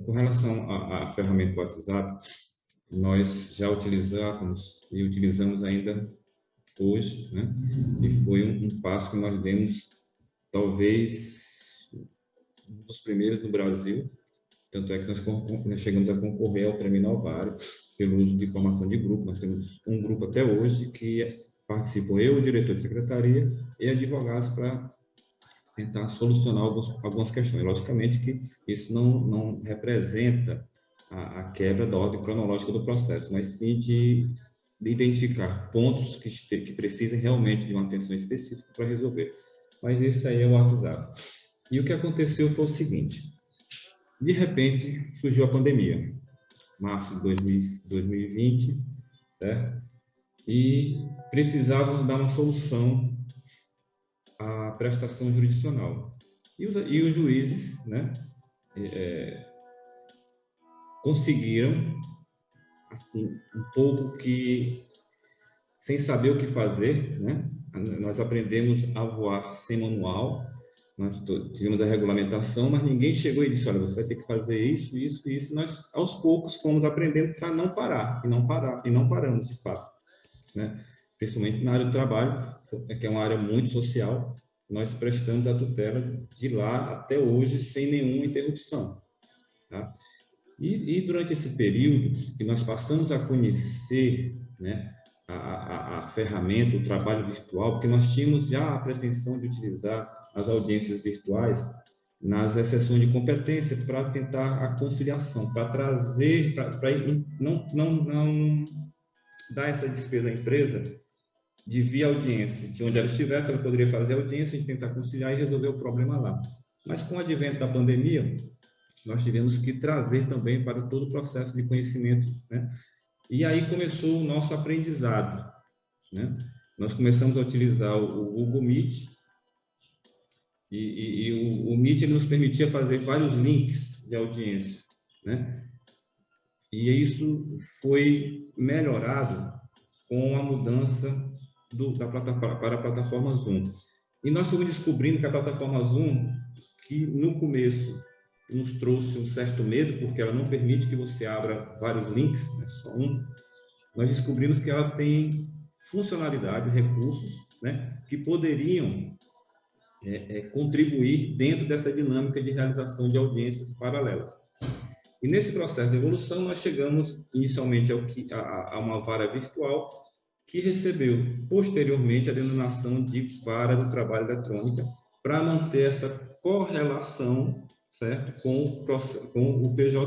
Com relação à ferramenta WhatsApp, nós já utilizávamos e utilizamos ainda hoje, né? E foi um passo que nós demos, talvez, um dos primeiros no Brasil. Tanto é que nós chegamos a concorrer ao Prêmio Inalbare pelo uso de informação de grupo. Nós temos um grupo até hoje que participam eu, o diretor de secretaria, e advogados para tentar solucionar algumas questões. Logicamente que isso não representa a quebra da ordem cronológica do processo, mas sim de identificar pontos que precisem realmente de uma atenção específica para resolver. Mas esse aí é o WhatsApp. E o que aconteceu foi o seguinte: de repente surgiu a pandemia, março de 2020, certo? E precisavam dar uma solução à prestação jurisdicional. E os juízes, né, conseguiram, assim, um pouco que, sem saber o que fazer, né? Nós aprendemos a voar sem manual, nós tivemos a regulamentação, mas ninguém chegou e disse: olha, você vai ter que fazer isso, isso, isso. Nós, aos poucos, fomos aprendendo para não parar, e não paramos, de fato, né? Principalmente na área do trabalho, que é uma área muito social, nós prestamos a tutela de lá até hoje sem nenhuma interrupção, tá? E durante esse período que nós passamos a conhecer, né, a ferramenta, o trabalho virtual, porque nós tínhamos já a pretensão de utilizar as audiências virtuais nas exceções de competência para tentar a conciliação, para trazer, para não dar essa despesa à empresa de via audiência, de onde ela estivesse, ela poderia fazer a audiência e tentar conciliar e resolver o problema lá. Mas com o advento da pandemia, nós tivemos que trazer também para todo o processo de conhecimento, né? E aí começou o nosso aprendizado, né? Nós começamos a utilizar o Google Meet, e o Meet ele nos permitia fazer vários links de audiência, né? E isso foi melhorado com a mudança para a plataforma Zoom. E nós fomos descobrindo que a plataforma Zoom, que no começo nos trouxe um certo medo, porque ela não permite que você abra vários links, né, só um, nós descobrimos que ela tem funcionalidades, recursos, né, que poderiam contribuir dentro dessa dinâmica de realização de audiências paralelas. E nesse processo de evolução, nós chegamos inicialmente a uma vara virtual, que recebeu posteriormente a denominação de vara do trabalho eletrônica, para manter essa correlação, certo, com o PJE,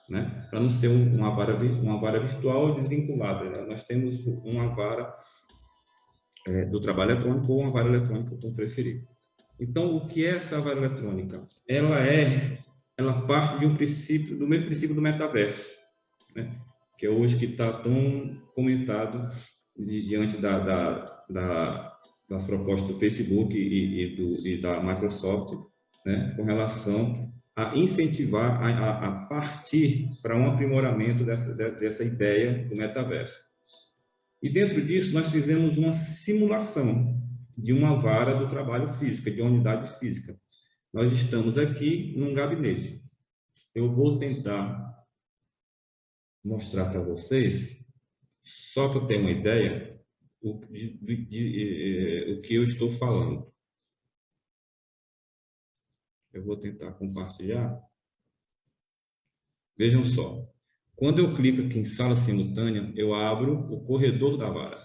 né? Para não ser uma vara virtual desvinculada, né? Nós temos uma vara do trabalho eletrônico ou uma vara eletrônica, como preferir. Então, o que é essa vara eletrônica? Ela parte de um princípio, do mesmo princípio do metaverso, né? Que é hoje que está tão comentado diante das propostas do Facebook e da Microsoft, né? Com relação a incentivar a partir para um aprimoramento dessa ideia do metaverso. E dentro disso, nós fizemos uma simulação de uma vara do trabalho física, de uma unidade física. Nós estamos aqui num gabinete. Eu vou tentar mostrar para vocês, só para ter uma ideia, o que eu estou falando. Eu vou tentar compartilhar. Vejam só. Quando eu clico aqui em sala simultânea, eu abro o corredor da vara.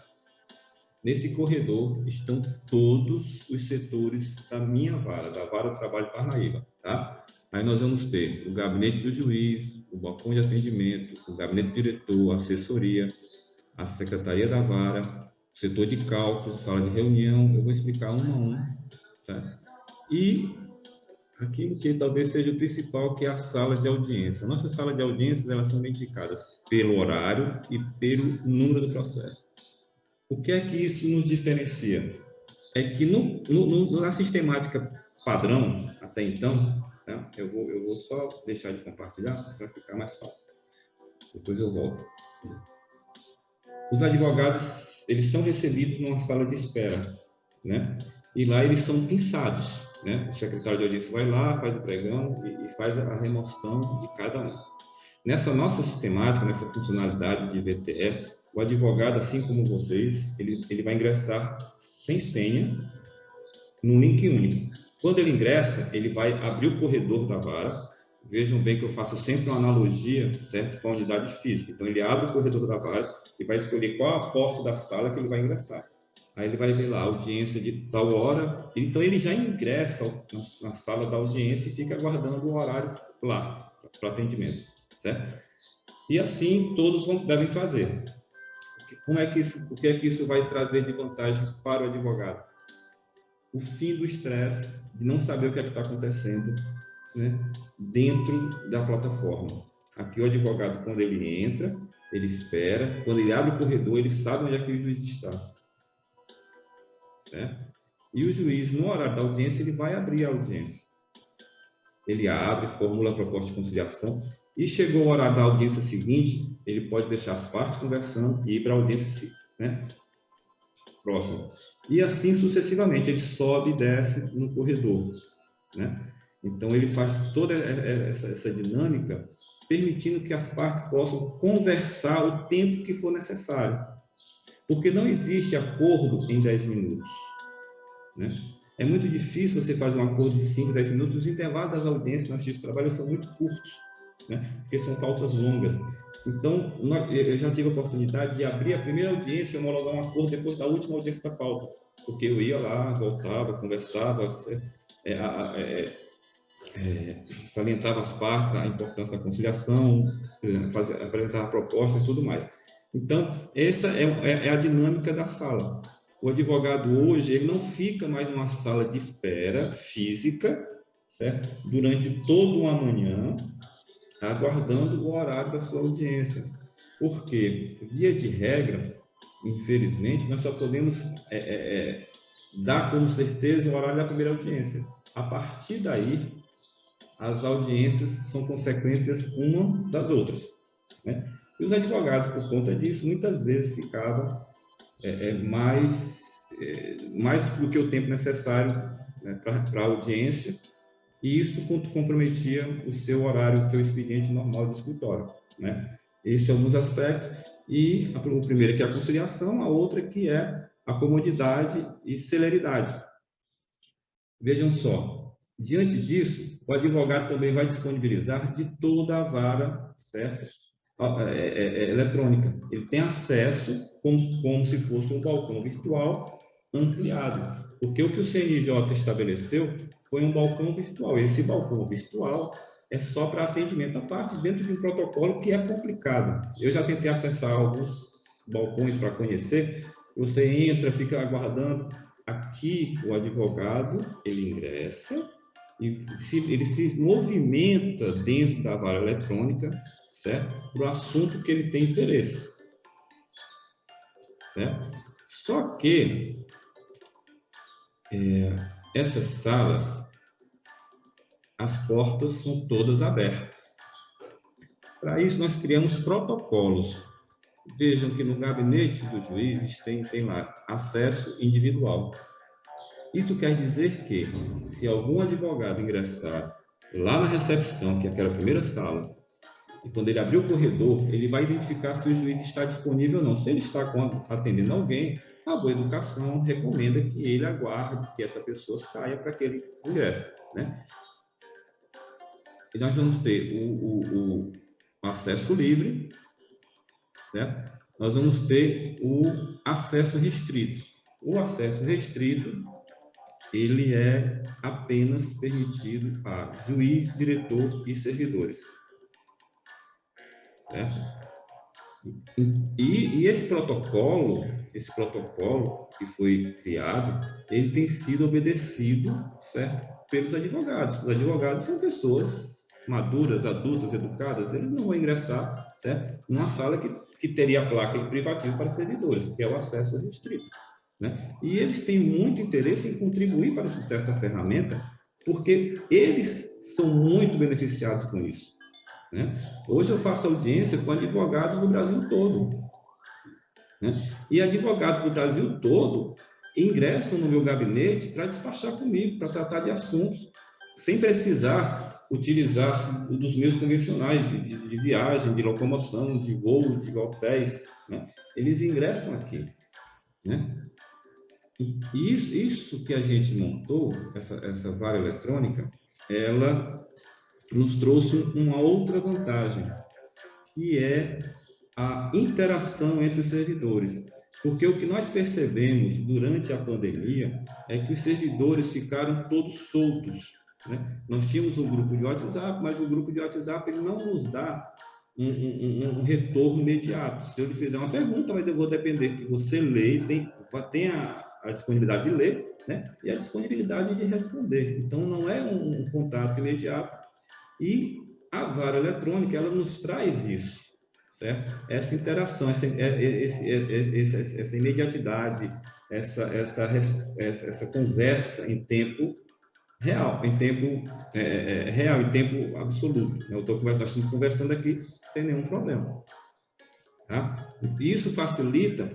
Nesse corredor estão todos os setores da minha vara, da Vara do Trabalho de Parnaíba, tá? Aí nós vamos ter o gabinete do juiz, o balcão de atendimento, o gabinete do diretor, a assessoria, a secretaria da vara, o setor de cálculo, sala de reunião. Eu vou explicar um a um, tá? E aquilo que talvez seja o principal, que é a sala de audiência. A nossa sala de audiências, elas são identificadas pelo horário e pelo número do processo. O que é que isso nos diferencia? É que na sistemática padrão, até então, tá? Eu vou só deixar de compartilhar para ficar mais fácil. Depois eu volto. Os advogados, eles são recebidos numa sala de espera, né? E lá eles são pinçados. né? O secretário de audiência vai lá, faz o pregão e faz a remoção de cada um. Nessa nossa sistemática, nessa funcionalidade de VTE, o advogado, assim como vocês, ele vai ingressar sem senha, num link único. Quando ele ingressa, ele vai abrir o corredor da vara. Vejam bem que eu faço sempre uma analogia, certo, com a unidade física. Então, ele abre o corredor da vara e vai escolher qual a porta da sala que ele vai ingressar. Aí ele vai ver lá a audiência de tal hora. Então, ele já ingressa na sala da audiência e fica aguardando o horário lá, para atendimento, certo? E assim todos devem fazer. O que é que isso vai trazer de vantagem para o advogado? O fim do estresse de não saber o que é que está acontecendo, né, dentro da plataforma. Aqui o advogado, quando ele entra, ele espera, quando ele abre o corredor, ele sabe onde é que o juiz está. Certo? E o juiz, no horário da audiência, ele vai abrir a audiência. Ele abre, formula a proposta de conciliação, e chegou o horário da audiência seguinte, ele pode deixar as partes conversando e ir para a audiência, né, próxima. E assim sucessivamente, ele sobe e desce no corredor, né? Então, ele faz toda essa dinâmica, permitindo que as partes possam conversar o tempo que for necessário. Porque não existe acordo em 10 minutos, né? É muito difícil você fazer um acordo de 5, 10 minutos. Os intervalos das audiências no justiça de trabalho são muito curtos, né? Porque são pautas longas. Então, eu já tive a oportunidade de abrir a primeira audiência e homologar um acordo depois da última audiência da pauta. Porque eu ia lá, voltava, conversava, salientava as partes, a importância da conciliação, apresentava a proposta e tudo mais. Então, essa é a dinâmica da sala. O advogado hoje, ele não fica mais numa sala de espera física, certo? Durante toda uma manhã, aguardando o horário da sua audiência. Porque, via de regra, infelizmente, nós só podemos dar como certeza o horário da primeira audiência. A partir daí, as audiências são consequências uma das outras, né? E os advogados, por conta disso, muitas vezes ficavam mais do que o tempo necessário, né, para a audiência, e isso comprometia o seu horário, o seu expediente normal do escritório, né? Esses são alguns aspectos, e o primeiro que é a conciliação, a outra que é a comodidade e celeridade. Vejam só, diante disso, o advogado também vai disponibilizar de toda a vara, certo? Eletrônica. Ele tem acesso como se fosse um balcão virtual ampliado. Porque o que o CNJ estabeleceu foi um balcão virtual. Esse balcão virtual é só para atendimento à parte dentro de um protocolo que é complicado. Eu já tentei acessar alguns balcões para conhecer. Você entra, fica aguardando. Aqui, o advogado, ele ingressa e ele se movimenta dentro da vara eletrônica, certo? Para o assunto que ele tem interesse, certo? Só que essas salas, as portas são todas abertas. Para isso, nós criamos protocolos. Vejam que no gabinete dos juízes tem lá acesso individual. Isso quer dizer que, se algum advogado ingressar lá na recepção, que é aquela primeira sala, e quando ele abrir o corredor, ele vai identificar se o juiz está disponível ou não. Se ele está atendendo alguém, a boa educação recomenda que ele aguarde que essa pessoa saia para que ele ingresse, né? E nós vamos ter o acesso livre, certo? Nós vamos ter o acesso restrito. O acesso restrito, ele é apenas permitido a juiz, diretor e servidores, certo? E esse protocolo que foi criado, ele tem sido obedecido, certo, pelos advogados. Os advogados são pessoas maduras, adultas, educadas, eles não vão ingressar, certo, numa sala que teria a placa de privativo para servidores, que é o acesso restrito, né? E eles têm muito interesse em contribuir para o sucesso da ferramenta, porque eles são muito beneficiados com isso, né? Hoje eu faço audiência com advogados do Brasil todo, né? E advogados do Brasil todo, ingressam no meu gabinete para despachar comigo, para tratar de assuntos, sem precisar utilizar dos meios convencionais de viagem, de locomoção, de voo, de hotéis, né? Eles ingressam aqui, né? E isso que a gente montou, essa vara eletrônica, ela nos trouxe uma outra vantagem, que é a interação entre os servidores. Porque o que nós percebemos durante a pandemia é que os servidores ficaram todos soltos, né? Nós tínhamos um grupo de WhatsApp, mas o grupo de WhatsApp ele não nos dá um retorno imediato. Se eu lhe fizer uma pergunta, mas eu vou depender que você lê, tem a disponibilidade de ler, né? E a disponibilidade de responder. Então, não é um contato imediato. E a vara eletrônica, ela nos traz isso, certo? Essa interação, essa imediatidade, essa conversa em tempo real, em tempo real, em tempo absoluto. Nós estamos conversando aqui sem nenhum problema. Tá? Isso facilita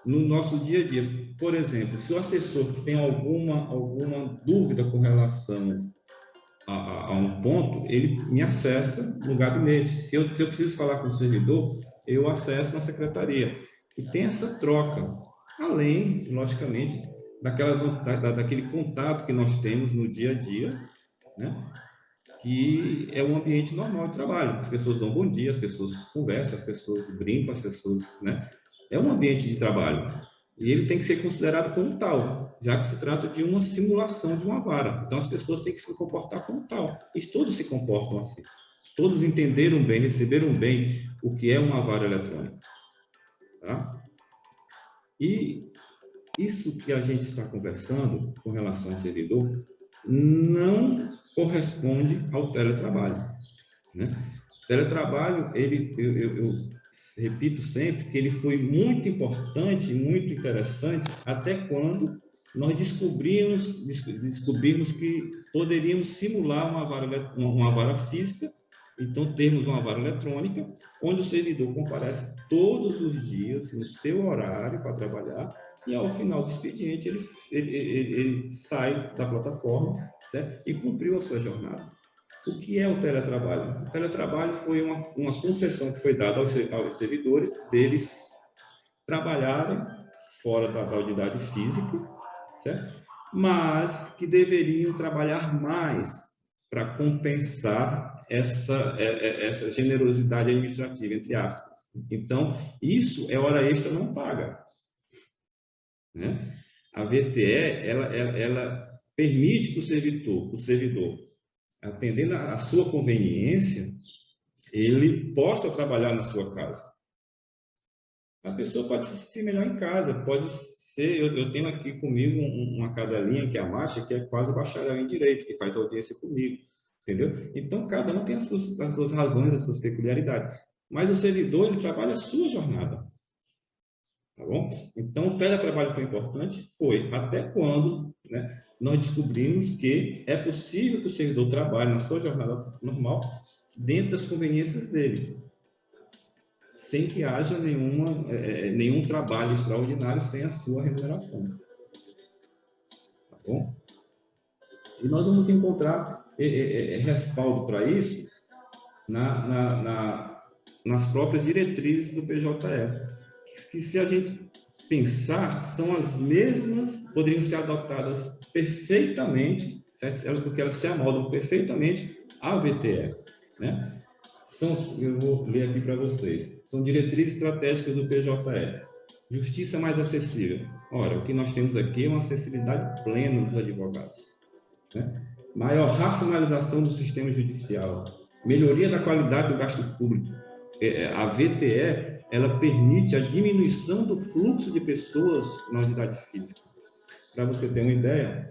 no nosso dia a dia. Por exemplo, se o assessor tem alguma dúvida com relação a um ponto, ele me acessa no gabinete. Se eu preciso falar com o servidor, eu acesso na secretaria. E tem essa troca, além, logicamente, daquele contato que nós temos no dia a dia, né? Que é um ambiente normal de trabalho. As pessoas dão bom dia, as pessoas conversam, as pessoas brincam, as pessoas, né? É um ambiente de trabalho. E ele tem que ser considerado como tal, já que se trata de uma simulação de uma vara. Então, as pessoas têm que se comportar como tal. E todos se comportam assim. Todos entenderam bem, receberam bem o que é uma vara eletrônica. Tá? E isso que a gente está conversando com relação ao servidor não corresponde ao teletrabalho, né? O teletrabalho, eu repito sempre que ele foi muito importante, muito interessante, até quando nós descobrimos que poderíamos simular uma vara física, então termos uma vara eletrônica, onde o servidor comparece todos os dias no seu horário para trabalhar, e ao final do expediente ele sai da plataforma, certo? E cumpriu a sua jornada. O que é o teletrabalho? O teletrabalho foi uma concessão que foi dada aos servidores deles trabalharem fora da unidade física, certo? Mas que deveriam trabalhar mais para compensar essa generosidade administrativa, entre aspas. Então, isso é hora extra não paga, né? A VTE, ela permite que o servidor, atendendo à sua conveniência, ele possa trabalhar na sua casa. A pessoa pode se sentir melhor em casa, pode ser... Eu tenho aqui comigo uma cadelinha, que é a Marcha, que é quase bacharel em Direito, que faz audiência comigo, entendeu? Então, cada um tem as suas razões, as suas peculiaridades. Mas o servidor, ele trabalha a sua jornada. Tá bom? Então, o teletrabalho foi importante? Foi. Até quando, né, nós descobrimos que é possível que o servidor trabalhe na sua jornada normal, dentro das conveniências dele, sem que haja nenhum trabalho extraordinário sem a sua remuneração. Tá bom? E nós vamos encontrar respaldo para isso nas próprias diretrizes do PJF, que se a gente pensar, são as mesmas, poderiam ser adotadas perfeitamente, certo? Porque elas se amoldam perfeitamente à VTE, né? Eu vou ler aqui para vocês. São diretrizes estratégicas do PJE. Justiça mais acessível. Ora, o que nós temos aqui é uma acessibilidade plena dos advogados, né? Maior racionalização do sistema judicial. Melhoria da qualidade do gasto público. A VTE, ela permite a diminuição do fluxo de pessoas na unidade física. Para você ter uma ideia,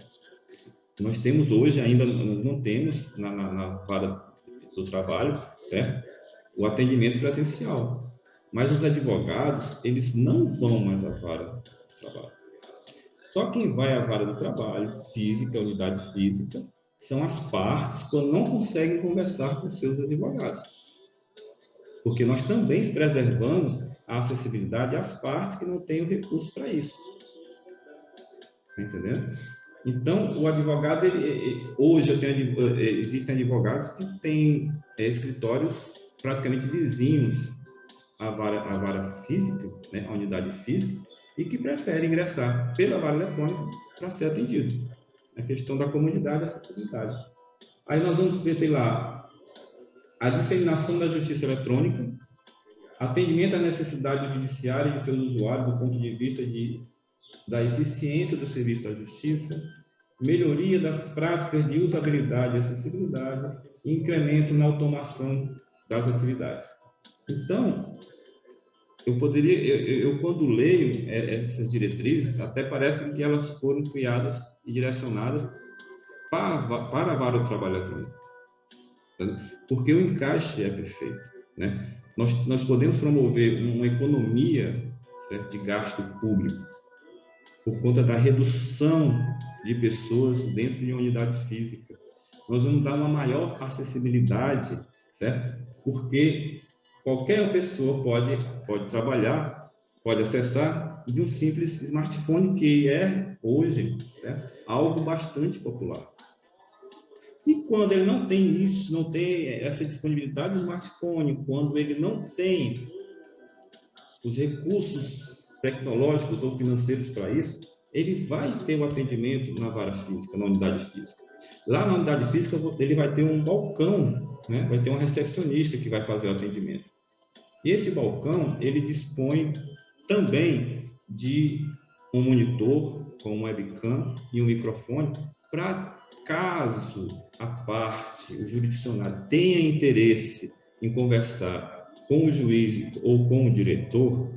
nós temos hoje, ainda nós não temos na vara do trabalho, certo? O atendimento presencial. Mas os advogados, eles não vão mais à vara do trabalho. Só quem vai à vara do trabalho, física, unidade física, são as partes quando não conseguem conversar com seus advogados. Porque nós também preservamos a acessibilidade às partes que não têm o recurso para isso. tá entendendo? Então, o advogado, hoje existem advogados que têm escritórios praticamente vizinhos à vara física, né, à unidade física, e que preferem ingressar pela vara eletrônica para ser atendido. A questão da comunidade e acessibilidade. Aí nós vamos ver, tem lá, a disseminação da justiça eletrônica, atendimento à necessidade judiciária de seus usuários do ponto de vista da eficiência do serviço da justiça, melhoria das práticas de usabilidade e acessibilidade e incremento na automação das atividades. Então, eu quando leio essas diretrizes, até parece que elas foram criadas e direcionadas para a vara do trabalho eletrônico, porque o encaixe é perfeito, né? Nós podemos promover uma economia, certo, de gasto público por conta da redução de pessoas dentro de uma unidade física. Nós vamos dar uma maior acessibilidade, certo? Porque qualquer pessoa pode trabalhar, pode acessar de um simples smartphone, que é, hoje, certo, algo bastante popular. E quando ele não tem isso, não tem essa disponibilidade do smartphone, quando ele não tem os recursos tecnológicos ou financeiros para isso, ele vai ter o atendimento na vara física, na unidade física. Lá na unidade física, ele vai ter um balcão, né? Vai ter um recepcionista que vai fazer o atendimento. E esse balcão, ele dispõe também de um monitor com um webcam e um microfone para, caso a parte, o jurisdicionário, tenha interesse em conversar com o juiz ou com o diretor,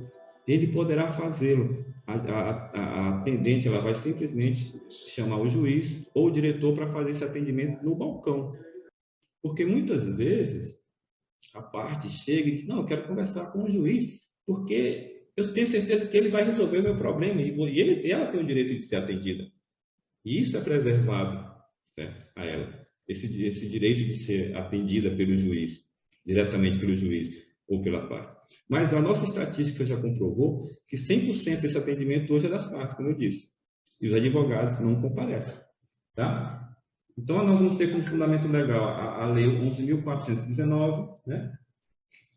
ele poderá fazê-lo. A atendente, ela vai simplesmente chamar o juiz ou o diretor para fazer esse atendimento no balcão. Porque muitas vezes a parte chega e diz, não, eu quero conversar com o juiz, porque eu tenho certeza que ele vai resolver o meu problema, e ela tem o direito de ser atendida. E isso é preservado, certo, a ela. Esse direito de ser atendida pelo juiz, diretamente pelo juiz ou pela parte. Mas a nossa estatística já comprovou que 100% desse atendimento hoje é das partes, como eu disse. E os advogados não comparecem, tá? Então, nós vamos ter como fundamento legal a Lei 11.419, né,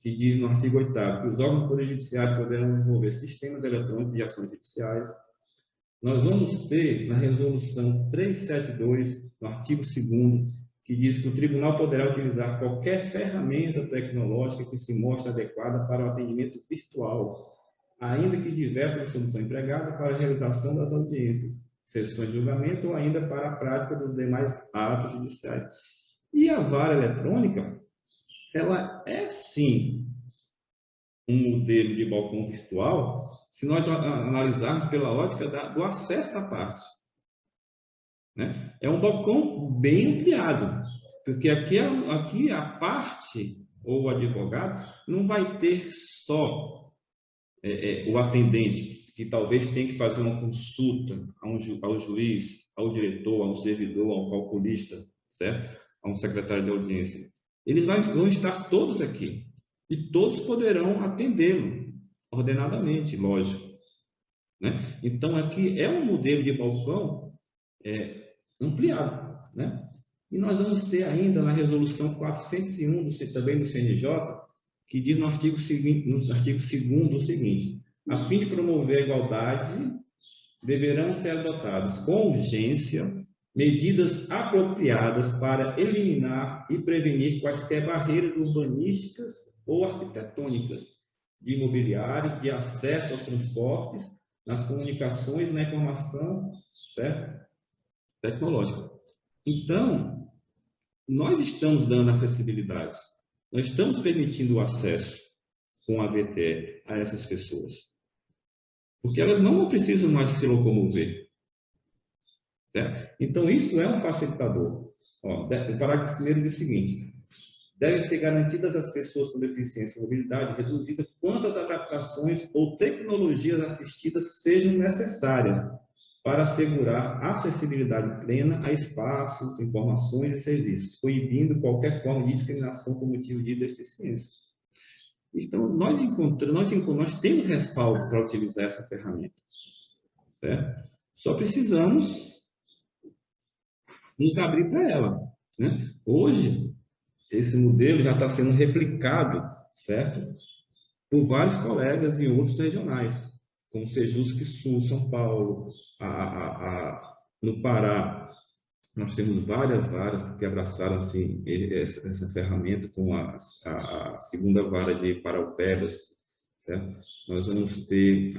que diz no artigo 8º que os órgãos do Poder Judiciário poderão desenvolver sistemas eletrônicos de ações judiciais. Nós vamos ter na Resolução 372, no artigo 2º, que diz que o tribunal poderá utilizar qualquer ferramenta tecnológica que se mostre adequada para o atendimento virtual, ainda que diversas soluções empregadas para a realização das audiências, sessões de julgamento ou ainda para a prática dos demais atos judiciais. E a vara eletrônica, ela é sim um modelo de balcão virtual, se nós analisarmos pela ótica do acesso da parte, né? É um balcão bem ampliado, porque aqui a parte ou o advogado não vai ter só o atendente, que talvez tenha que fazer uma consulta ao juiz, ao diretor, ao servidor, ao calculista, certo? A um secretário de audiência. Eles vão estar todos aqui e todos poderão atendê-lo ordenadamente, lógico, né? Então, aqui é um modelo de balcão ampliado, né? E nós vamos ter ainda na resolução 401 também do CNJ, que diz no artigo 2º o seguinte: a fim de promover a igualdade, deverão ser adotadas com urgência medidas apropriadas para eliminar e prevenir quaisquer barreiras urbanísticas ou arquitetônicas, de imobiliários, de acesso aos transportes, nas comunicações e na informação, certo? Tecnológica. Então, nós estamos dando acessibilidade, nós estamos permitindo o acesso com a VTE a essas pessoas, porque elas não precisam mais se locomover, certo? Então, isso é um facilitador. Ó, o parágrafo 1º diz o seguinte: devem ser garantidas às pessoas com deficiência e mobilidade reduzida quantas adaptações ou tecnologias assistidas sejam necessárias para assegurar acessibilidade plena a espaços, informações e serviços, proibindo qualquer forma de discriminação por motivo de deficiência. Então, nós temos respaldo para utilizar essa ferramenta, certo? Só precisamos nos abrir para ela, né? Hoje, esse modelo já está sendo replicado, certo? Por vários colegas em outros regionais, como Sejusc Sul, São Paulo, no Pará. Nós temos várias varas que abraçaram assim, essa ferramenta, com a segunda vara de Paraupebas, certo? Nós vamos ter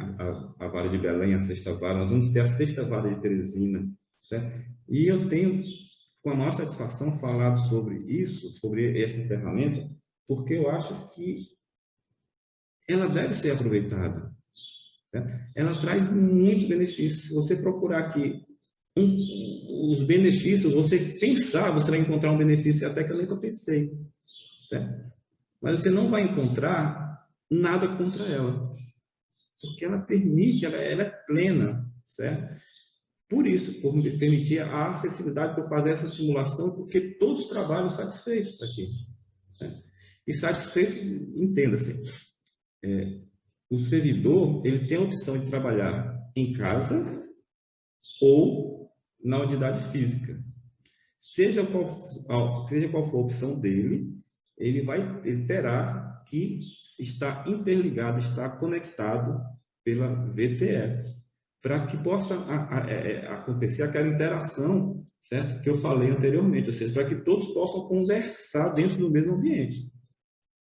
a vara de Belém, a sexta vara, nós vamos ter a sexta vara de Teresina, certo? E eu tenho, com a maior satisfação, falado sobre isso, sobre essa ferramenta, porque eu acho que ela deve ser aproveitada, certo? Ela traz muitos benefícios. Se você procurar aqui os benefícios, você pensar, você vai encontrar um benefício até que eu nunca pensei, certo? Mas você não vai encontrar nada contra ela, porque ela permite, ela é plena, certo? Por isso, por me permitir a acessibilidade, por fazer essa simulação, porque todos trabalham satisfeitos aqui, certo? E satisfeitos, entenda-se, o servidor, ele tem a opção de trabalhar em casa ou na unidade física. Seja qual for a opção dele, ele terá que estar interligado, estar conectado pela VTE, para que possa acontecer aquela interação, certo? Que eu falei anteriormente, ou seja, para que todos possam conversar dentro do mesmo ambiente.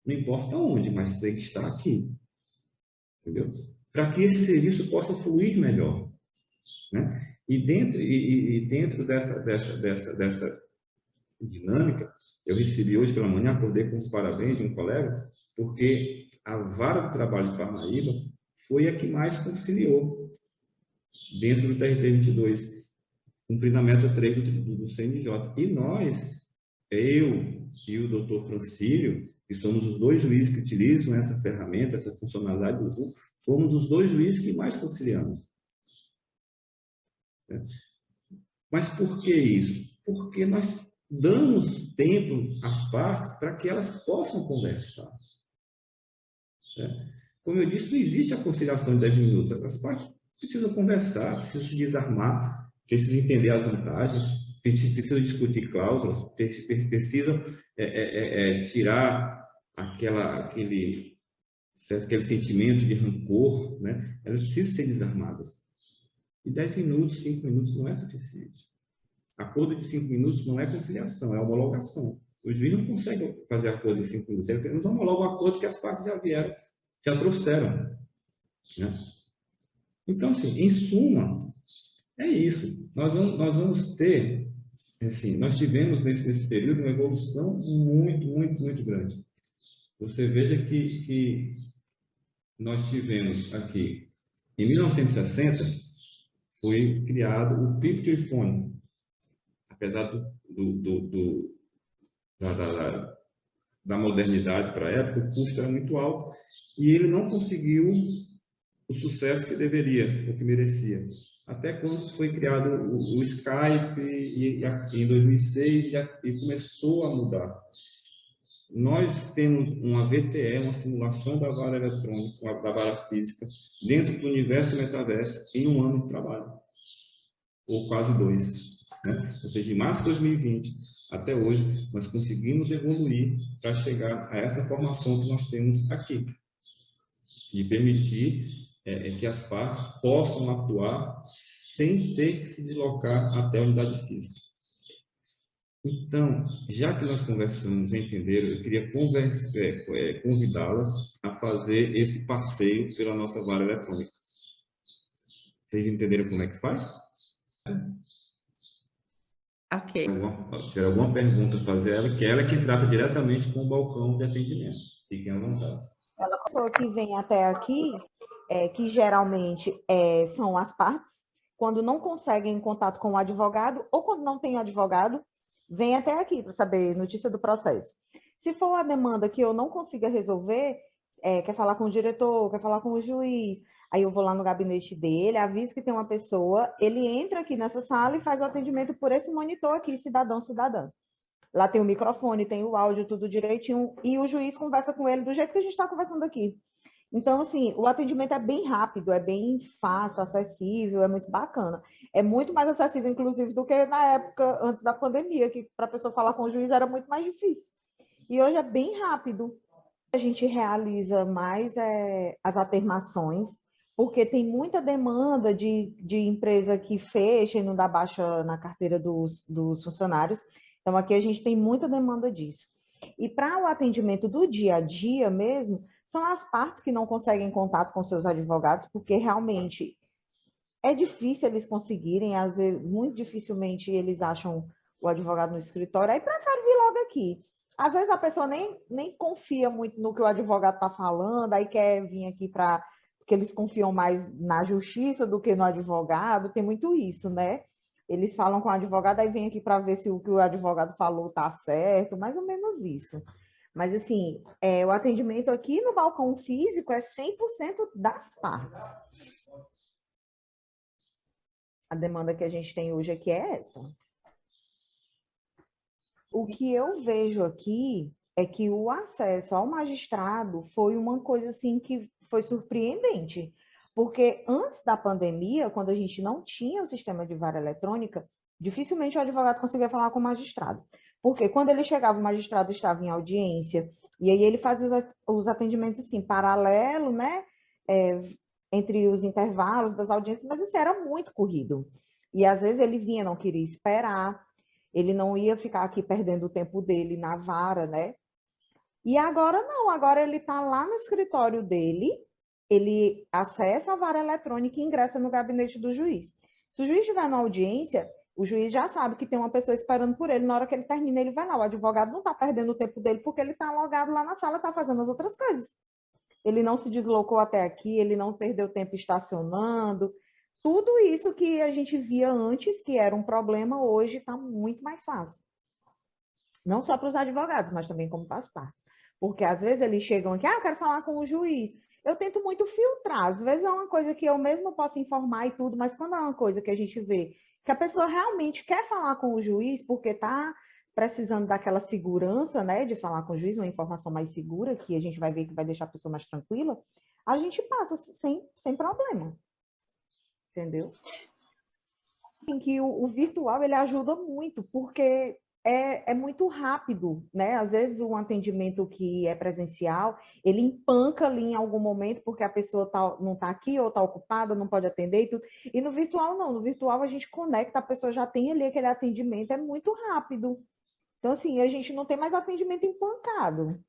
Não importa onde, mas tem que estar aqui. Entendeu? Para que esse serviço possa fluir melhor, né? E dentro dessa dinâmica, eu recebi hoje pela manhã, acordei com os parabéns de um colega, porque a vara do trabalho de Parnaíba foi a que mais conciliou dentro do TRT 22, cumprindo a meta 3 do CNJ. E nós, eu e o doutor Francílio, que somos os dois juízes que utilizam essa ferramenta, essa funcionalidade do Zoom, fomos os dois juízes que mais conciliamos. Mas por que isso? Porque nós damos tempo às partes para que elas possam conversar. Como eu disse, não existe a conciliação de 10 minutos. As partes precisam conversar, precisam se desarmar, precisam entender as vantagens, precisam discutir cláusulas, precisam tirar aquele sentimento de rancor, né? Elas precisam ser desarmadas. E 10 minutos, 5 minutos não é suficiente. Acordo de 5 minutos não é conciliação, é homologação. O juiz não consegue fazer acordo de 5 minutos, ele apenas homologa o acordo que as partes já trouxeram, né? Então, assim, em suma, é isso. Nós vamos ter, assim, nós tivemos nesse período uma evolução muito grande. Você veja que nós tivemos aqui, em 1960, foi criado o Picture Phone. Apesar da modernidade para a época, o custo era muito alto e ele não conseguiu o sucesso que deveria, o que merecia. Até quando foi criado o Skype em 2006 e começou a mudar. Nós temos uma VTE, uma simulação da vara eletrônica, da vara física, dentro do universo metaverso em um ano de trabalho, ou quase 2. Né? Ou seja, de março de 2020 até hoje, nós conseguimos evoluir para chegar a essa formação que nós temos aqui, de permitir que as partes possam atuar sem ter que se deslocar até a unidade física. Então, já que nós conversamos, já entenderam, eu queria convidá-las a fazer esse passeio pela nossa vara eletrônica. Vocês entenderam como é que faz? Ok. Se tiver alguma pergunta a fazer, ela que trata diretamente com o balcão de atendimento. Fiquem à vontade. A pessoa que vem até aqui, que geralmente são as partes, quando não conseguem contato com o advogado, ou quando não tem advogado, vem até aqui para saber notícia do processo. Se for a demanda que eu não consiga resolver, quer falar com o diretor, quer falar com o juiz, aí eu vou lá no gabinete dele, aviso que tem uma pessoa, ele entra aqui nessa sala e faz o atendimento por esse monitor aqui, cidadã. Lá tem o microfone, tem o áudio, tudo direitinho, e o juiz conversa com ele do jeito que a gente está conversando aqui. Então, assim, o atendimento é bem rápido, é bem fácil, acessível, é muito bacana. É muito mais acessível, inclusive, do que na época antes da pandemia, que para a pessoa falar com o juiz era muito mais difícil. E hoje é bem rápido. A gente realiza mais as atermações, porque tem muita demanda de empresa que fecha e não dá baixa na carteira dos funcionários. Então, aqui a gente tem muita demanda disso. E para o atendimento do dia a dia mesmo, são as partes que não conseguem contato com seus advogados, porque realmente é difícil eles conseguirem, às vezes, muito dificilmente eles acham o advogado no escritório, aí prefere vir logo aqui. Às vezes a pessoa nem confia muito no que o advogado está falando, aí quer vir aqui para. Porque eles confiam mais na justiça do que no advogado, tem muito isso, né? Eles falam com o advogado, aí vem aqui para ver se o que o advogado falou está certo, mais ou menos isso. Mas, assim, o atendimento aqui no balcão físico é 100% das partes. A demanda que a gente tem hoje aqui é essa. O que eu vejo aqui é que o acesso ao magistrado foi uma coisa assim que foi surpreendente, porque antes da pandemia, quando a gente não tinha o sistema de vara eletrônica, dificilmente o advogado conseguia falar com o magistrado. Porque quando ele chegava, o magistrado estava em audiência, e aí ele fazia os atendimentos assim, paralelo, né? É, entre os intervalos das audiências, mas isso era muito corrido. E às vezes ele vinha, não queria esperar, ele não ia ficar aqui perdendo o tempo dele na vara, né? E agora não, agora ele está lá no escritório dele, ele acessa a vara eletrônica e ingressa no gabinete do juiz. Se o juiz estiver na audiência, o juiz já sabe que tem uma pessoa esperando por ele. Na hora que ele termina, ele vai lá. O advogado não está perdendo o tempo dele porque ele está logado lá na sala, está fazendo as outras coisas. Ele não se deslocou até aqui, ele não perdeu tempo estacionando. Tudo isso que a gente via antes, que era um problema, hoje está muito mais fácil. Não só para os advogados, mas também como para as partes. Porque às vezes eles chegam aqui, eu quero falar com o juiz. Eu tento muito filtrar. Às vezes é uma coisa que eu mesmo posso informar e tudo, mas quando é uma coisa que a gente vê que a pessoa realmente quer falar com o juiz, porque está precisando daquela segurança, né, de falar com o juiz, uma informação mais segura, que a gente vai ver que vai deixar a pessoa mais tranquila, a gente passa sem problema. Entendeu? Em que o virtual ele ajuda muito, porque é muito rápido, né? Às vezes um atendimento que é presencial, ele empanca ali em algum momento, porque a pessoa não está aqui ou está ocupada, não pode atender e tudo. E no virtual, não. No virtual, a gente conecta, a pessoa já tem ali aquele atendimento, é muito rápido. Então, assim, a gente não tem mais atendimento empancado.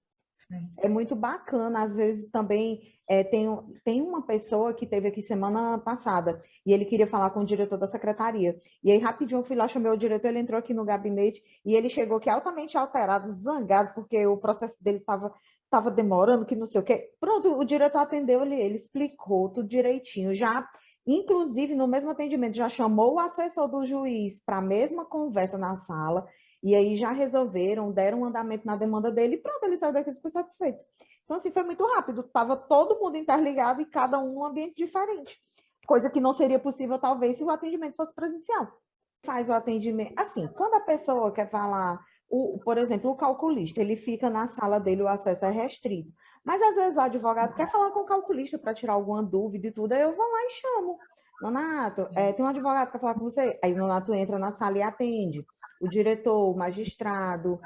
É muito bacana, às vezes também tem uma pessoa que teve aqui semana passada e ele queria falar com o diretor da secretaria. E aí, rapidinho, eu fui lá, chamei o diretor, ele entrou aqui no gabinete e ele chegou aqui altamente alterado, zangado, porque o processo dele estava demorando, que não sei o quê. Pronto, o diretor atendeu ele explicou tudo direitinho, já, inclusive, no mesmo atendimento, já chamou o assessor do juiz para a mesma conversa na sala. E aí já resolveram, deram um andamento na demanda dele e pronto, ele saiu daqui super satisfeito. Então, assim, foi muito rápido. Estava todo mundo interligado e cada um num ambiente diferente. Coisa que não seria possível, talvez, se o atendimento fosse presencial. Faz o atendimento. Assim, quando a pessoa quer falar, por exemplo, o calculista, ele fica na sala dele, o acesso é restrito. Mas, às vezes, o advogado quer falar com o calculista para tirar alguma dúvida e tudo, aí eu vou lá e chamo. Nonato, tem um advogado que quer falar com você. Aí o Nonato entra na sala e atende. O diretor, o magistrado,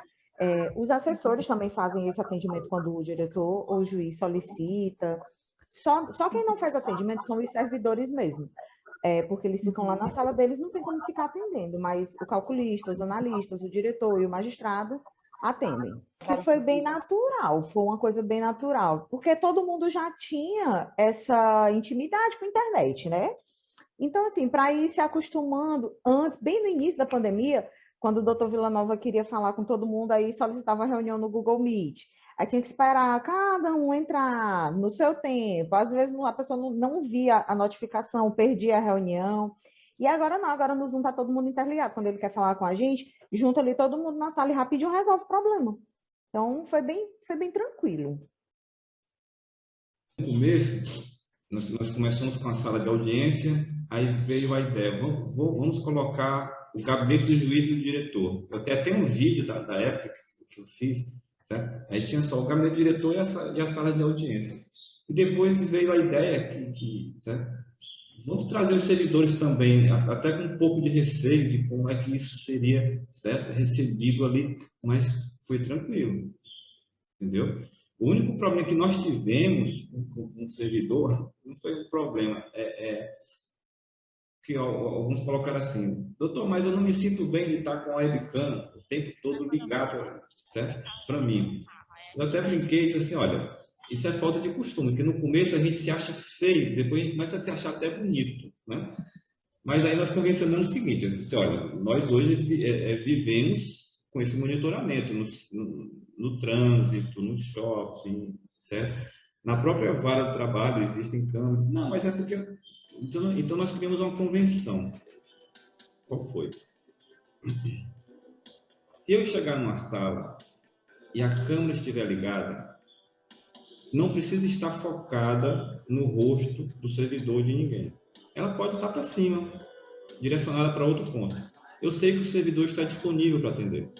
os assessores também fazem esse atendimento quando o diretor ou o juiz solicita. Só quem não faz atendimento são os servidores mesmo, porque eles ficam lá na sala deles, não tem como ficar atendendo, mas o calculista, os analistas, o diretor e o magistrado atendem. Que foi bem natural, foi uma coisa bem natural, porque todo mundo já tinha essa intimidade com a internet, né? Então, assim, para ir se acostumando, antes, bem no início da pandemia, quando o doutor Villanova queria falar com todo mundo, aí solicitava reunião no Google Meet. Aí tinha que esperar cada um entrar no seu tempo. Às vezes a pessoa não via a notificação, perdia a reunião. E agora não, agora no Zoom está todo mundo interligado. Quando ele quer falar com a gente, junta ali todo mundo na sala e rapidinho resolve o problema. Então, foi bem tranquilo. No começo, nós começamos com a sala de audiência, aí veio a ideia, vamos colocar o gabinete do juiz e do diretor. Eu até tenho um vídeo da época que eu fiz, certo? Aí tinha só o gabinete do diretor e a sala de audiência. E depois veio a ideia certo? Vamos trazer os servidores também, até com um pouco de receio de como é que isso seria, certo? Recebido ali, mas foi tranquilo, entendeu? O único problema que nós tivemos com o servidor não foi um problema, que alguns colocaram assim, doutor, mas eu não me sinto bem de estar com a webcam o tempo todo ligado, certo? Para mim. Eu até brinquei e disse assim, olha, isso é falta de costume, porque no começo a gente se acha feio, depois a gente começa a se achar até bonito, né? Mas aí nós convencionamos o seguinte, eu disse, olha, nós hoje vivemos com esse monitoramento no trânsito, no shopping, certo? Na própria vara do trabalho existem câmeras. Não, mas é porque... Então nós criamos uma convenção. Qual foi? Se eu chegar numa sala e a câmera estiver ligada, não precisa estar focada no rosto do servidor de ninguém. Ela pode estar para cima, direcionada para outro ponto. Eu sei que o servidor está disponível para atender.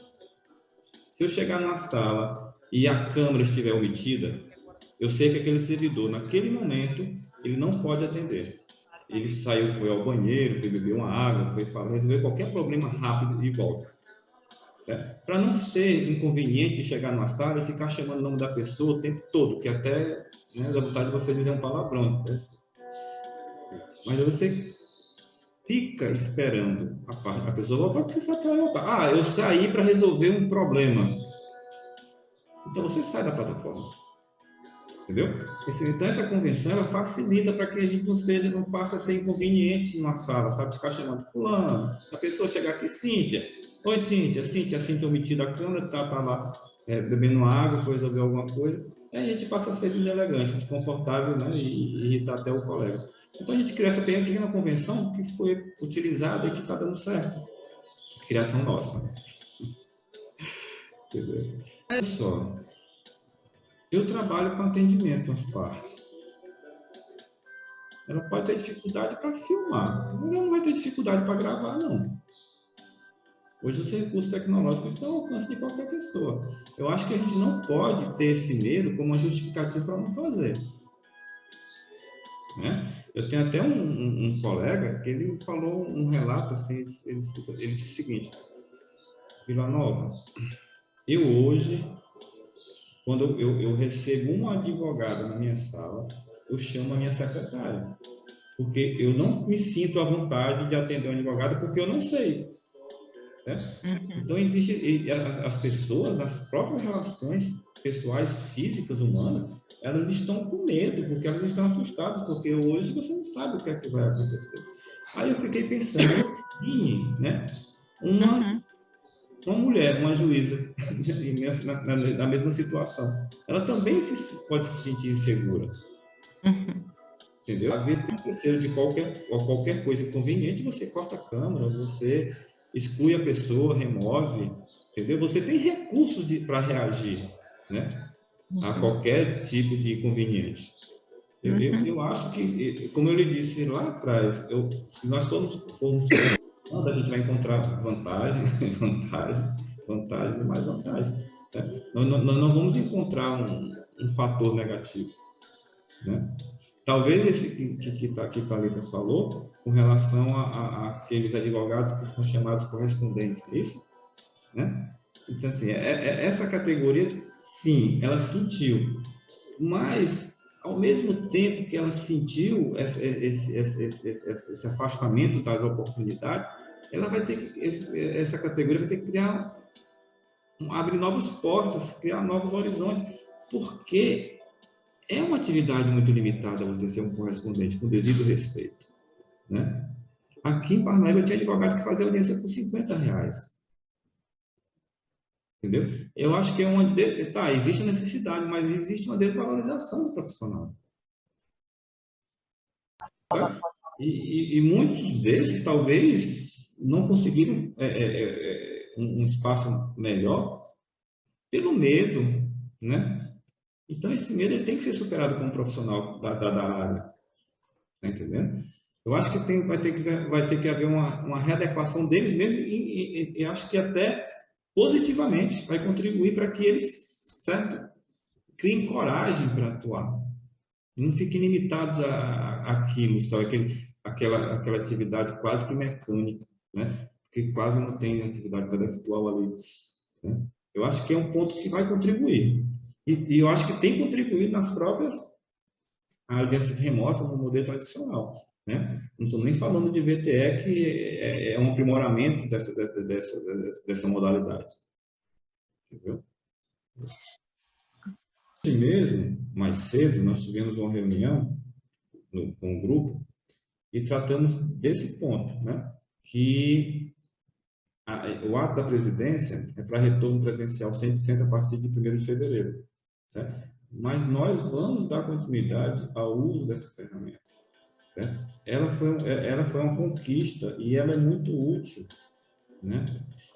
Se eu chegar numa sala e a câmera estiver omitida, eu sei que aquele servidor, naquele momento, ele não pode atender. Ele saiu, foi ao banheiro, foi beber uma água, foi resolver qualquer problema rápido e volta. Para não ser inconveniente chegar numa sala e ficar chamando o nome da pessoa o tempo todo, que até dá vontade de você dizer um palavrão. Né? Mas você fica esperando a pessoa voltar, porque você sabe que ela vai voltar. Ah, eu saí para resolver um problema. Então você sai da plataforma. Entendeu? Então essa convenção ela facilita para que a gente não passe a ser inconveniente numa sala, sabe? Ficar chamando fulano, a pessoa chegar aqui, Cíntia, oi Cíntia, a Cíntia omitida a câmera, tá lá bebendo água, foi resolver alguma coisa, aí a gente passa a ser deselegante, desconfortável, né? E irritar até o colega. Então a gente cria essa pequena convenção que foi utilizada e que está dando certo. Criação nossa. Entendeu? Olha só. Eu trabalho com atendimento às partes. Ela pode ter dificuldade para filmar, mas ela não vai ter dificuldade para gravar, não. Hoje os recursos tecnológicos estão ao alcance de qualquer pessoa. Eu acho que a gente não pode ter esse medo como uma justificativa para não fazer. Né? Eu tenho até um colega que ele falou um relato assim, ele disse o seguinte, Vila Nova, eu hoje, quando eu recebo um advogado na minha sala, eu chamo a minha secretária, porque eu não me sinto à vontade de atender um advogado porque eu não sei. Certo? Então, as pessoas, nas próprias relações pessoais, físicas, humanas, elas estão com medo, porque elas estão assustadas, porque hoje você não sabe o que é que vai acontecer. Aí eu fiquei pensando, né? Uma mulher, uma juíza, na mesma situação, ela também pode se sentir insegura. Entendeu? Haver receio de qualquer coisa inconveniente, você corta a câmera, você exclui a pessoa, remove, entendeu? Você tem recursos para reagir, né? A qualquer tipo de inconveniente. Eu acho que, como eu lhe disse lá atrás, se nós formos a gente vai encontrar vantagens e mais vantagens. Né? Nós não vamos encontrar um fator negativo, né? Talvez esse que Thalita falou, com relação àqueles advogados que são chamados correspondentes, é isso? Né? Então, assim, essa categoria, sim, ela sentiu, mas, ao mesmo tempo que ela sentiu esse afastamento das oportunidades, ela vai ter que, essa categoria vai ter que abrir novas portas, criar novos horizontes, porque é uma atividade muito limitada você ser um correspondente, com devido respeito. Né? Aqui em Parnaíba, eu tinha advogado que fazia audiência por R$50. Entendeu? Eu acho que existe a necessidade, mas existe uma desvalorização do profissional. Tá? E muitos desses, talvez, não conseguiram um espaço melhor pelo medo, né? Então, esse medo ele tem que ser superado como profissional da área. Está entendendo? Eu acho que vai ter que haver uma readequação deles mesmo e acho que até positivamente vai contribuir para que eles, certo, criem coragem para atuar. Não fiquem limitados àquilo, só aquela atividade quase que mecânica, né? Que quase não tem atividade intelectual ali, né? Eu acho que é um ponto que vai contribuir. E eu acho que tem contribuído nas próprias agências remotas no modelo tradicional, né? Não estou nem falando de VTE, que é um aprimoramento dessa modalidade. Entendeu? Assim mesmo, mais cedo, nós tivemos uma reunião com o grupo e tratamos desse ponto, né? Que o ato da presidência é para retorno presencial 100% a partir de 1º de fevereiro, certo? Mas nós vamos dar continuidade ao uso dessa ferramenta, certo? Ela foi uma conquista e ela é muito útil, né?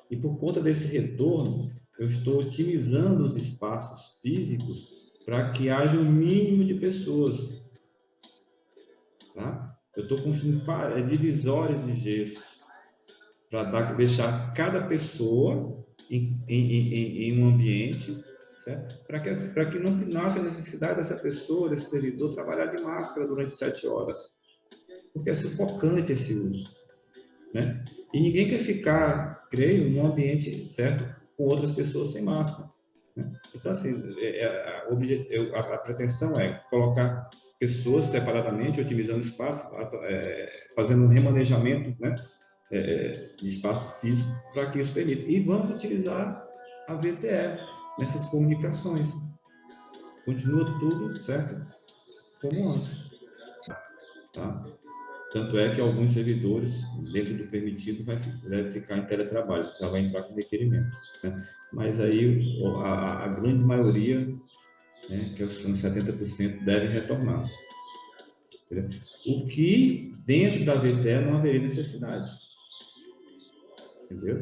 E por conta desse retorno, eu estou otimizando os espaços físicos para que haja um mínimo de pessoas, tá? Eu estou construindo divisórias de gesso para deixar cada pessoa em um ambiente, certo? Para que não nasça a necessidade dessa pessoa, desse servidor, trabalhar de máscara durante 7 horas, porque é sufocante esse uso, né? E ninguém quer ficar, creio, num ambiente, certo, com outras pessoas sem máscara, né? Então, assim, a pretensão é colocar pessoas separadamente, otimizando espaço, fazendo um remanejamento, né, de espaço físico, para que isso permita. E vamos utilizar a VTE nessas comunicações. Continua tudo, certo, como antes, tá? Tanto é que alguns servidores, dentro do permitido, deve ficar em teletrabalho, já vai entrar com requerimento, né? Mas aí a grande maioria, né, que são 70%, deve retornar. Entendeu? O que, dentro da VTE, não haveria necessidade. Entendeu?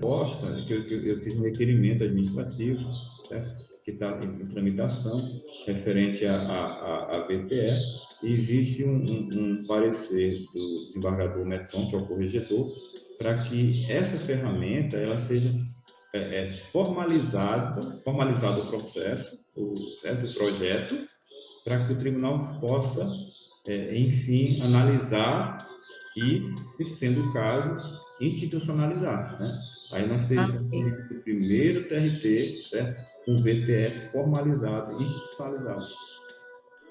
Que eu fiz um requerimento administrativo, certo? Que está em tramitação, referente à VTE, e existe um parecer do desembargador Meton, que é o corregedor, para que essa ferramenta ela seja formalizado o processo, certo? O projeto, para que o tribunal possa, enfim, analisar e, se sendo o caso, institucionalizar, né? Aí nós teríamos o primeiro TRT, certo? Com VTF formalizado, institucionalizado,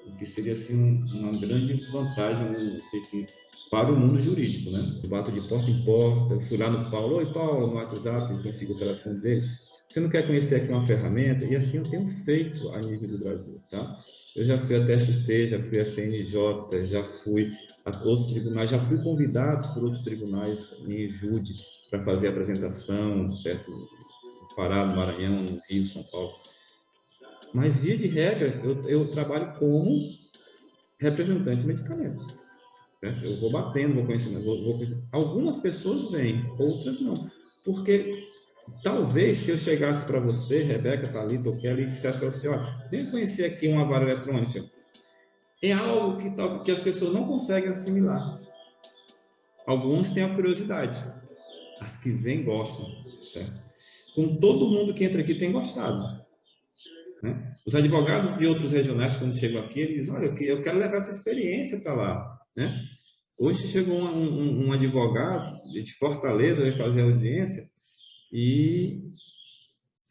o que seria assim uma grande vantagem, assim, para o mundo jurídico, né? Eu bato de porta em porta, eu fui lá no Paulo, oi Paulo, no WhatsApp, eu consigo o telefone dele. Você não quer conhecer aqui uma ferramenta? E assim eu tenho feito a nível do Brasil, tá? Eu já fui a TST, já fui a CNJ, já fui a outros tribunais, já fui convidado por outros tribunais em Jude para fazer a apresentação, certo? No Pará, no Maranhão, no Rio, São Paulo. Mas, via de regra, eu trabalho como representante de medicamento. Certo? Eu vou batendo, vou conhecendo. Algumas pessoas vêm, outras não. Porque talvez se eu chegasse para você, Rebeca, Thalita ou Kelly, e dissesse para você, olha, vem conhecer aqui uma vara eletrônica. É algo que as pessoas não conseguem assimilar. Alguns têm a curiosidade. As que vêm gostam. Certo? Com todo mundo que entra aqui tem gostado. Né? Os advogados de outros regionais, quando chegam aqui, eles dizem, olha, eu quero levar essa experiência para lá. Né? Hoje chegou um advogado de Fortaleza, veio fazer audiência, e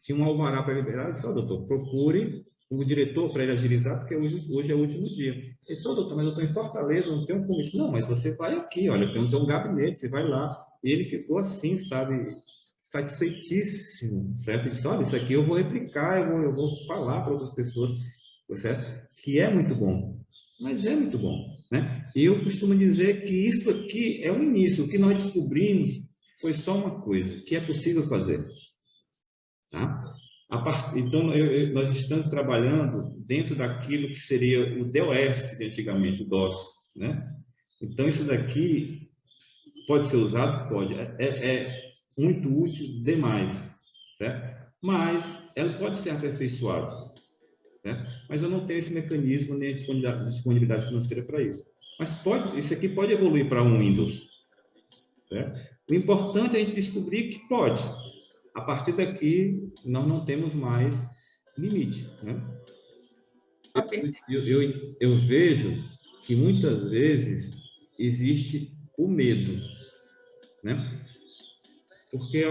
tinha um alvará para liberar. Eu disse, doutor, procure o diretor para ele agilizar, porque hoje é o último dia. Ele disse, doutor, mas eu estou em Fortaleza, não tenho como isso. Não, mas você vai aqui, olha, tem um gabinete, você vai lá. E ele ficou assim, sabe, satisfeitíssimo, certo? Ele disse, olha, isso aqui eu vou replicar, eu vou falar para outras pessoas, certo? Que é muito bom, mas é muito bom, né? E eu costumo dizer que isso aqui é o início, o que nós descobrimos foi só uma coisa, que é possível fazer, tá? Então, nós estamos trabalhando dentro daquilo que seria o DOS de antigamente, o DOS, né? Então, isso daqui pode ser usado? Pode. É muito útil demais, certo? Mas ela pode ser aperfeiçoada, certo? Mas eu não tenho esse mecanismo nem disponibilidade financeira para isso. Mas isso aqui pode evoluir para um Windows, certo? O importante é a gente descobrir que pode. A partir daqui, nós não temos mais limite, né? eu vejo que muitas vezes existe o medo, né? Porque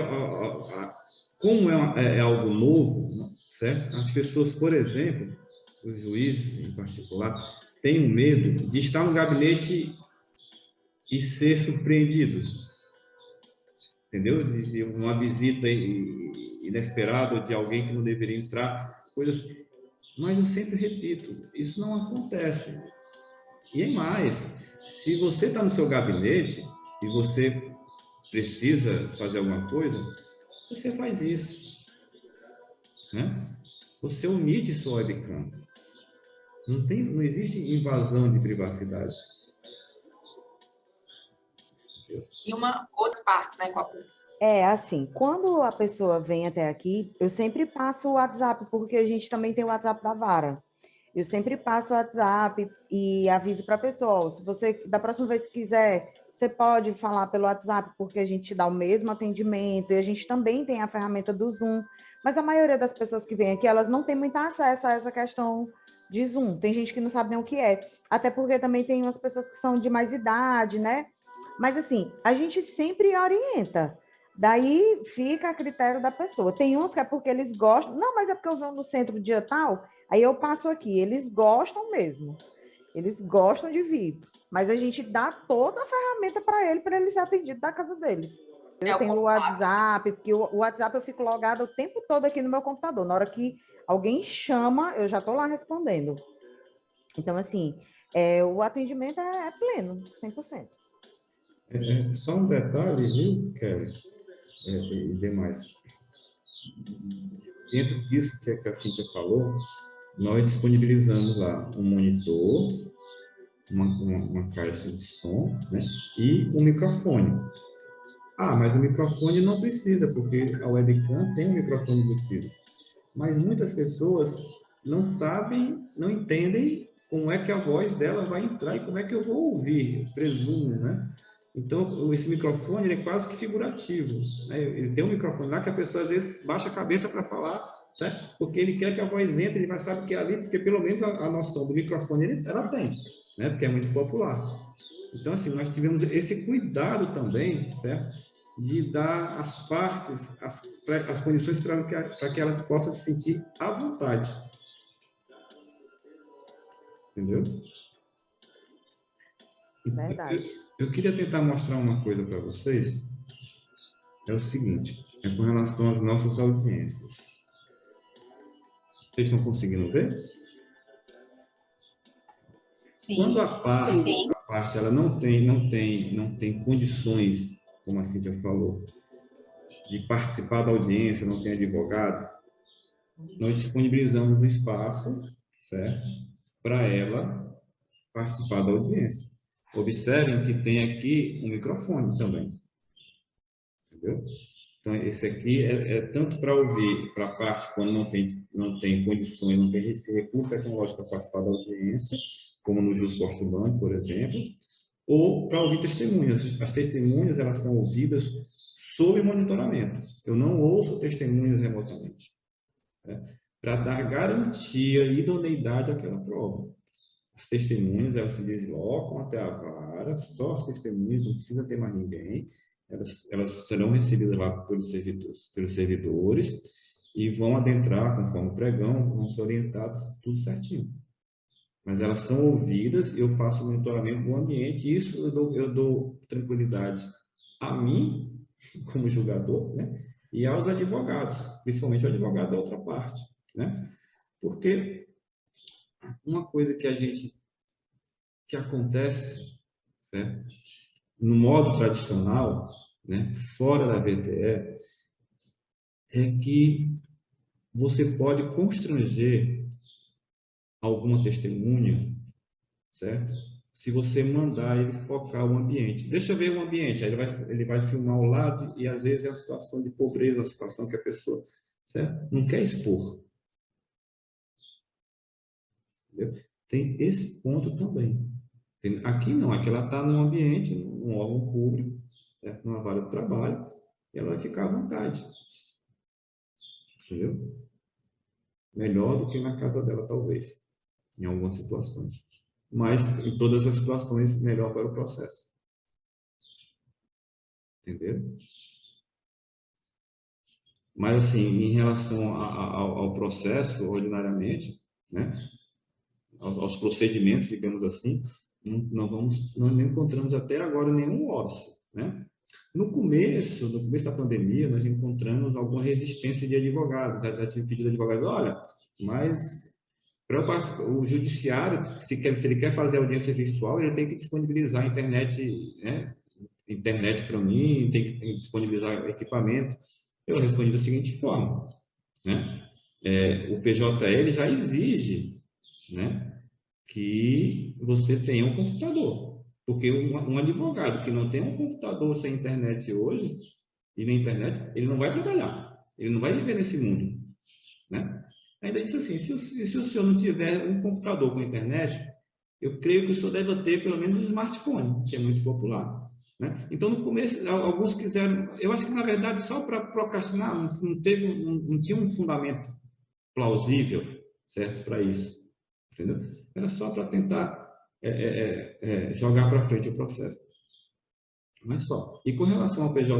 como é algo novo, certo? As pessoas, por exemplo, os juízes em particular, têm o medo de estar no gabinete e ser surpreendido, entendeu? De uma visita inesperada de alguém que não deveria entrar, coisas. Mas eu sempre repito, isso não acontece. E é mais, se você está no seu gabinete e você precisa fazer alguma coisa, você faz isso, né? Você omite sua webcam. Não existe invasão de privacidade. E outras partes, né, com a assim, quando a pessoa vem até aqui, eu sempre passo o WhatsApp, porque a gente também tem o WhatsApp da vara. Eu sempre passo o WhatsApp e aviso para a pessoa, se você, da próxima vez que quiser, você pode falar pelo WhatsApp, porque a gente dá o mesmo atendimento, e a gente também tem a ferramenta do Zoom, mas a maioria das pessoas que vêm aqui, elas não têm muito acesso a essa questão de Zoom. Tem gente que não sabe nem o que é, até porque também tem umas pessoas que são de mais idade, né? Mas assim, a gente sempre orienta. Daí fica a critério da pessoa. Tem uns que é porque eles gostam, não, mas é porque eu venho no centro dia tal, aí eu passo aqui. Eles gostam mesmo. Eles gostam de vir. Mas a gente dá toda a ferramenta para ele ser atendido da casa dele. Eu tenho o WhatsApp, porque o WhatsApp eu fico logada o tempo todo aqui no meu computador. Na hora que alguém chama, eu já estou lá respondendo. Então, assim, o atendimento é pleno, 100%. Só um detalhe, viu, Kelly, e demais. Dentro disso que a Cíntia falou, nós disponibilizamos lá um monitor, uma caixa de som, né, e um microfone. Mas o microfone não precisa, porque a webcam tem um microfone embutido. Mas muitas pessoas não sabem, não entendem como é que a voz dela vai entrar e como é que eu vou ouvir, presumo, né? Então, esse microfone ele é quase que figurativo, né? Ele tem um microfone lá que a pessoa às vezes baixa a cabeça para falar, certo? Porque ele quer que a voz entre, ele vai saber que é ali, porque pelo menos a noção do microfone ela tem, né? Porque é muito popular. Então, assim, nós tivemos esse cuidado também, certo? De dar às partes as condições para que elas possam se sentir à vontade. Entendeu? Verdade. Eu queria tentar mostrar uma coisa para vocês. É o seguinte, é com relação às nossas audiências. Vocês estão conseguindo ver? Sim. Quando a parte ela não tem condições, como a Cíntia falou, de participar da audiência, não tem advogado, nós disponibilizamos um espaço, certo? Para ela participar da audiência. Observem que tem aqui um microfone também. Entendeu? Então, esse aqui é tanto para ouvir para a parte quando não tem condições, não tem esse recurso tecnológico para participar da audiência, como no jus postulante, por exemplo, ou para ouvir testemunhas. As testemunhas, elas são ouvidas sob monitoramento. Eu não ouço testemunhas remotamente, né? Para dar garantia e idoneidade àquela prova. As testemunhas, elas se deslocam até a vara, só as testemunhas, não precisa ter mais ninguém, elas serão recebidas lá pelos servidores e vão adentrar conforme o pregão, vão ser orientadas, tudo certinho. Mas elas são ouvidas, eu faço o monitoramento do ambiente, e isso eu dou tranquilidade a mim, como julgador, né? E aos advogados, principalmente o advogado da outra parte, né? Porque uma coisa que acontece, certo? No modo tradicional, né, fora da VTE, é que você pode constranger alguma testemunha, certo? Se você mandar ele focar o ambiente. Deixa eu ver o ambiente, aí ele vai filmar ao lado e às vezes é uma situação de pobreza, uma situação que a pessoa, certo? Não quer expor. Entendeu? Tem esse ponto também. Aqui não, aqui ela está num ambiente, num órgão público, certo? Numa vara de trabalho, e ela vai ficar à vontade. Entendeu? Melhor do que na casa dela, talvez. em algumas situações. Mas, em todas as situações, melhor para o processo. Entendeu? Mas, assim, em relação ao processo, ordinariamente, né, aos procedimentos, digamos assim, nós não encontramos até agora nenhum óbice, né? No começo da pandemia, nós encontramos alguma resistência de advogados. Já tive pedido de advogados, olha, mas o judiciário, se ele quer fazer audiência virtual, ele tem que disponibilizar a internet, né? Internet para mim, tem que disponibilizar equipamento. Eu respondi da seguinte forma, né? O PJL já exige, né, que você tenha um computador. Porque um advogado que não tem um computador sem internet hoje, e na internet, ele não vai trabalhar, ele não vai viver nesse mundo, né? Ainda disse assim, se o senhor não tiver um computador com internet, eu creio que o senhor deve ter pelo menos um smartphone, que é muito popular, né? Então, no começo, alguns quiseram, eu acho que na verdade só para procrastinar, não tinha um fundamento plausível, certo, para isso, entendeu? Era só para tentar jogar para frente o processo. Mas só. E com relação ao PJE,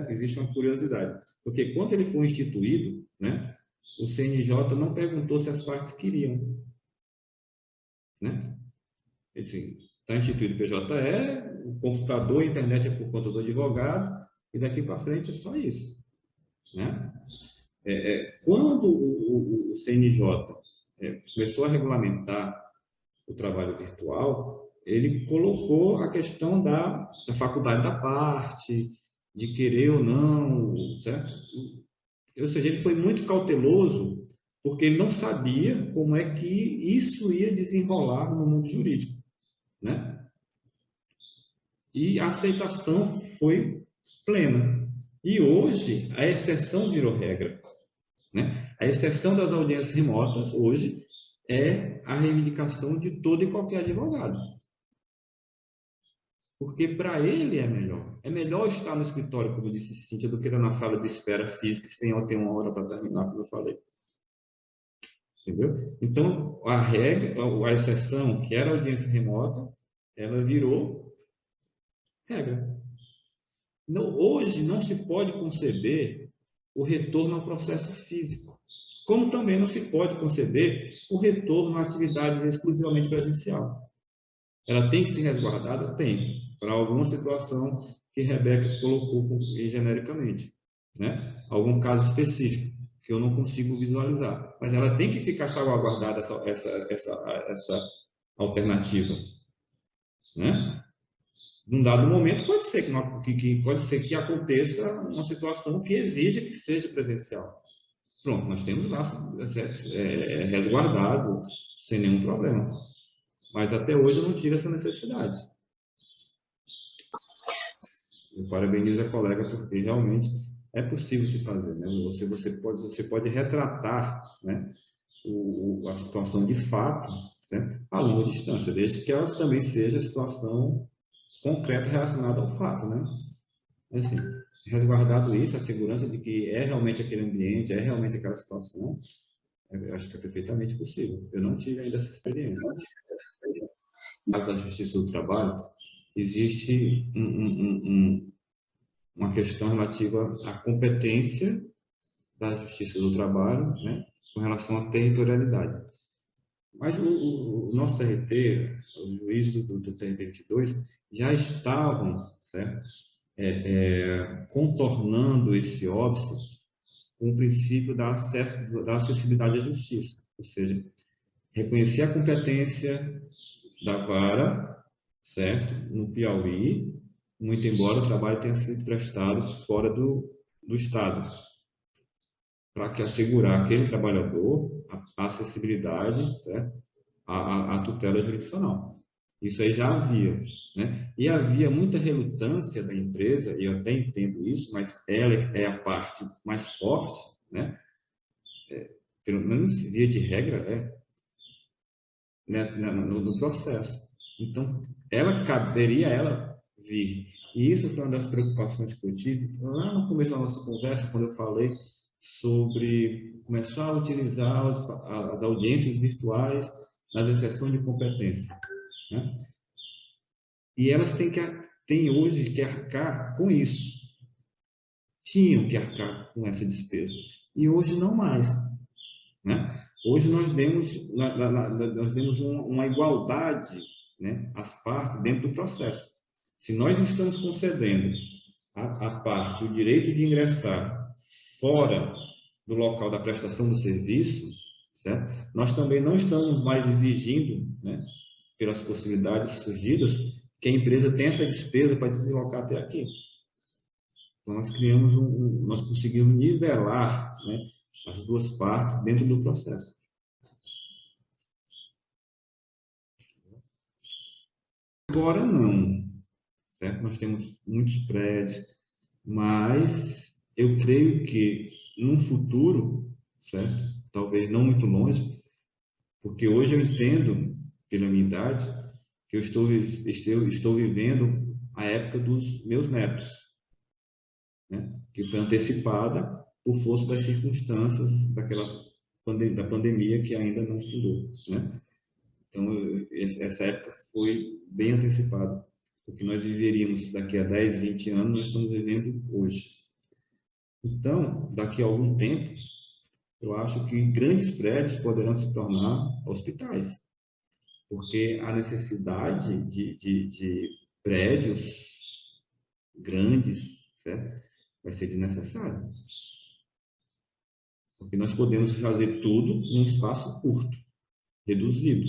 existe uma curiosidade, porque quando ele foi instituído, né, o CNJ não perguntou se as partes queriam, né? Assim, está instituído o PJE, o computador, a internet é por conta do advogado, e daqui para frente é só isso, né? Quando o CNJ começou a regulamentar o trabalho virtual, ele colocou a questão da faculdade da parte, de querer ou não, certo? Ou seja, ele foi muito cauteloso, porque ele não sabia como é que isso ia desenrolar no mundo jurídico, né? E a aceitação foi plena. E hoje, a exceção virou regra, né? A exceção das audiências remotas, hoje, é a reivindicação de todo e qualquer advogado. Porque para ele é melhor. É melhor estar no escritório, como disse Cíntia, do que na sala de espera física, sem eu ter uma hora para terminar, como eu falei. Entendeu? Então, a regra, a exceção, que era a audiência remota, ela virou regra. Não, hoje não se pode conceber o retorno ao processo físico, como também não se pode conceber o retorno a atividades exclusivamente presencial. Ela tem que ser resguardada? Tem, para alguma situação que Rebeca colocou genericamente, né? Algum caso específico que eu não consigo visualizar, mas ela tem que ficar salvaguardada essa alternativa, né? Num dado momento pode ser que aconteça uma situação que exija que seja presencial. Pronto, nós temos lá resguardado sem nenhum problema. Mas até hoje eu não tive essa necessidade. Eu parabenizo a colega porque realmente é possível se fazer, né? Você pode retratar, né, a situação de fato, né, a longa distância, desde que ela também seja a situação concreta relacionada ao fato, né? Assim, resguardado isso, a segurança de que é realmente aquele ambiente, é realmente aquela situação, eu acho que é perfeitamente possível. Eu não tive ainda essa experiência. No caso da Justiça do Trabalho, existe uma questão relativa à competência da Justiça do Trabalho, né, com relação à territorialidade. Mas o nosso TRT, os juízes do TRT 22, já estavam, certo, contornando esse óbice com o princípio da acessibilidade à justiça, ou seja, reconhecer a competência da vara, certo, no Piauí, muito embora o trabalho tenha sido prestado fora do Estado, para que assegurar aquele trabalhador a acessibilidade, certo, à tutela jurisdicional. Isso aí já havia, né? E havia muita relutância da empresa, e eu até entendo isso, mas ela é a parte mais forte, né? Pelo menos via de regra, né? No processo. Então, caberia a ela vir. E isso foi uma das preocupações que eu tive lá no começo da nossa conversa, quando eu falei sobre começar a utilizar as audiências virtuais nas exceções de competência, né? E elas têm hoje que arcar com isso. Tinham que arcar com essa despesa. E hoje não mais, né? Hoje nós demos uma igualdade, né, às partes dentro do processo. Se nós estamos concedendo à parte o direito de ingressar fora do local da prestação do serviço, certo? Nós também não estamos mais exigindo, né, pelas possibilidades surgidas, que a empresa tenha essa despesa para deslocar até aqui. Então, nós conseguimos nivelar, né, as duas partes dentro do processo. Agora não, certo? Nós temos muitos prédios, mas eu creio que no futuro, certo? Talvez não muito longe, porque hoje eu entendo, pela minha idade, que eu estou vivendo a época dos meus netos, né? Que foi antecipada por força das circunstâncias da pandemia que ainda não findou, né? Então, essa época foi bem antecipada. O que nós viveríamos daqui a 10, 20 anos, nós estamos vivendo hoje. Então, daqui a algum tempo, eu acho que grandes prédios poderão se tornar hospitais, porque a necessidade de prédios grandes, certo? Vai ser desnecessária. Porque nós podemos fazer tudo num espaço curto, reduzido,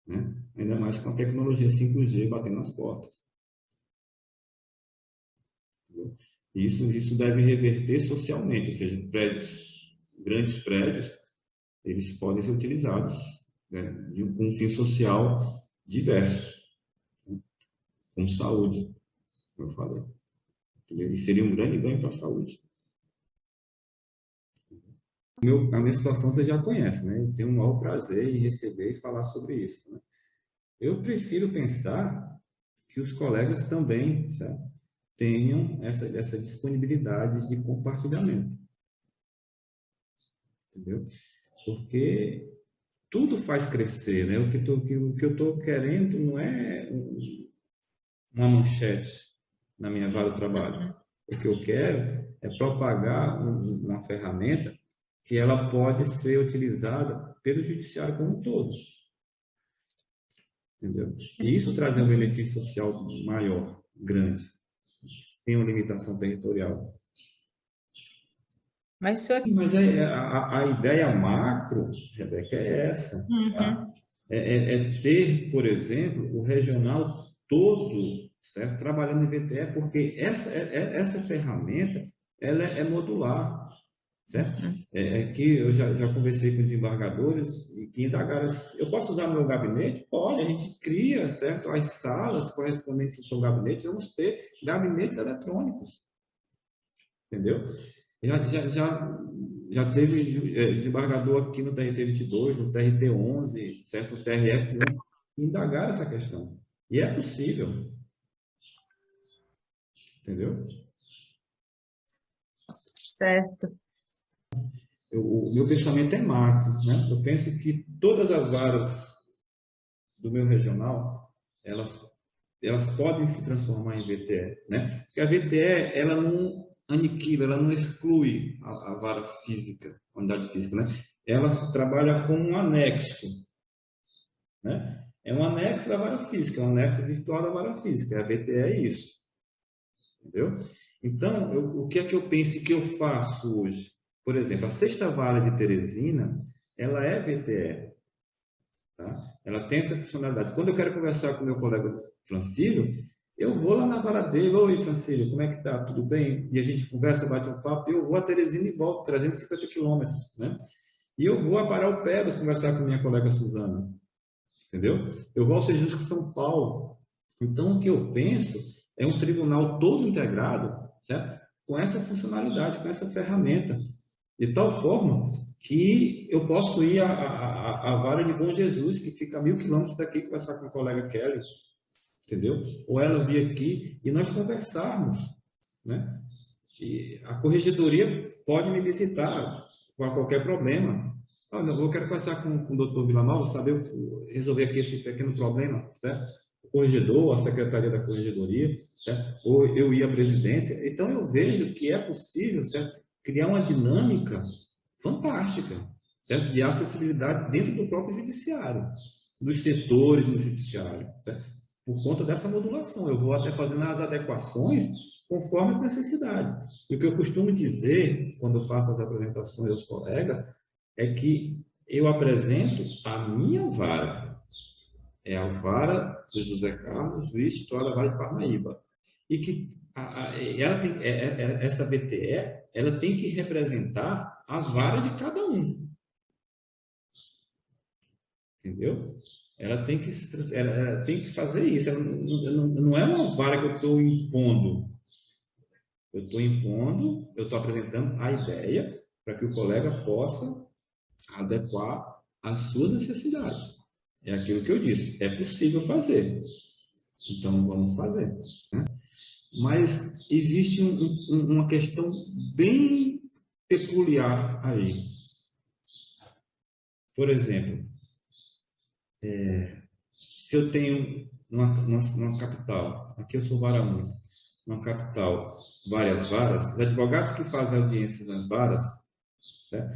né? Ainda mais com a tecnologia 5G batendo nas portas. Isso deve reverter socialmente, ou seja, grandes prédios, eles podem ser utilizados, né, com um fim social diverso, né, com saúde, como eu falei. E seria um grande ganho para a saúde. A minha situação você já conhece, né? Eu tenho um maior prazer em receber e falar sobre isso, né? Eu prefiro pensar que os colegas também, certo, tenham essa disponibilidade de compartilhamento. Entendeu? Porque tudo faz crescer, né? O que eu estou querendo não é uma manchete na minha vaga de trabalho. O que eu quero é propagar uma ferramenta que ela pode ser utilizada pelo judiciário como um todo. Entendeu? E isso traz um benefício social maior, grande, sem uma limitação territorial. Mas a ideia macro, Rebeca, é essa. Tá? É ter, por exemplo, o regional todo, certo? Trabalhando em VTE, porque essa ferramenta ela é modular. Certo? Que eu já conversei com os desembargadores e que indagaram, eu posso usar meu gabinete? Pode, a gente cria, certo? As salas correspondentes ao seu gabinete, vamos ter gabinetes eletrônicos. Entendeu? Já teve desembargador aqui no TRT-22, no TRT-11, certo? No TRF-1, indagaram essa questão. E é possível. Entendeu? certo. O meu pensamento é macro, né? Eu penso que todas as varas do meu regional, elas podem se transformar em VTE, né? Porque a VTE, ela não aniquila, ela não exclui a vara física, a unidade física, né? Ela trabalha como um anexo, né? É um anexo da vara física, é um anexo virtual da vara física. A VTE é isso, entendeu? Então, o que é que eu penso que eu faço hoje? Por exemplo, a sexta vara de Teresina, ela é VTE. Tá? Ela tem essa funcionalidade. Quando eu quero conversar com o meu colega Francílio, eu vou lá na vara dele. Oi, Francílio, como é que tá? Tudo bem? E a gente conversa, bate um papo. Eu vou a Teresina e volto, 350 quilômetros, né? E eu vou a Paraupebas conversar com minha colega Suzana. Entendeu? Eu vou ao Sejusc São Paulo. Então, o que eu penso é um tribunal todo integrado, certo? Com essa funcionalidade, com essa ferramenta. De tal forma que eu posso ir à vara de Bom Jesus, que fica a 1000 quilômetros daqui, conversar com a colega Kelly, entendeu? Ou ela vir aqui e nós conversarmos, né? E a corregedoria pode me visitar com qualquer problema, Olha, eu quero conversar com o doutor Villanova, saber, resolver aqui esse pequeno problema, certo? O corregedor, a secretaria da corregedoria, certo? Ou eu ir à presidência. Então, eu vejo que é possível, certo? Criar uma dinâmica fantástica, certo? De acessibilidade dentro do próprio judiciário, dos setores do judiciário, certo? Por conta dessa modulação. Eu vou até fazendo as adequações conforme as necessidades. E o que eu costumo dizer, quando eu faço as apresentações aos colegas, é que eu apresento a minha vara. É a vara do José Carlos, juiz titular da Vara de Parnaíba. E que ela tem, essa VTE, ela tem que representar a vara de cada um. Entendeu? Ela tem que fazer isso. Não é uma vara que eu estou impondo. Eu estou impondo, eu estou apresentando a ideia para que o colega possa adequar às suas necessidades. É aquilo que eu disse, é possível fazer. Então, vamos fazer. Né? Mas existe uma questão bem peculiar aí. Por exemplo, se eu tenho numa capital, aqui eu sou vara única, numa capital, várias varas, os advogados que fazem audiências nas varas, certo?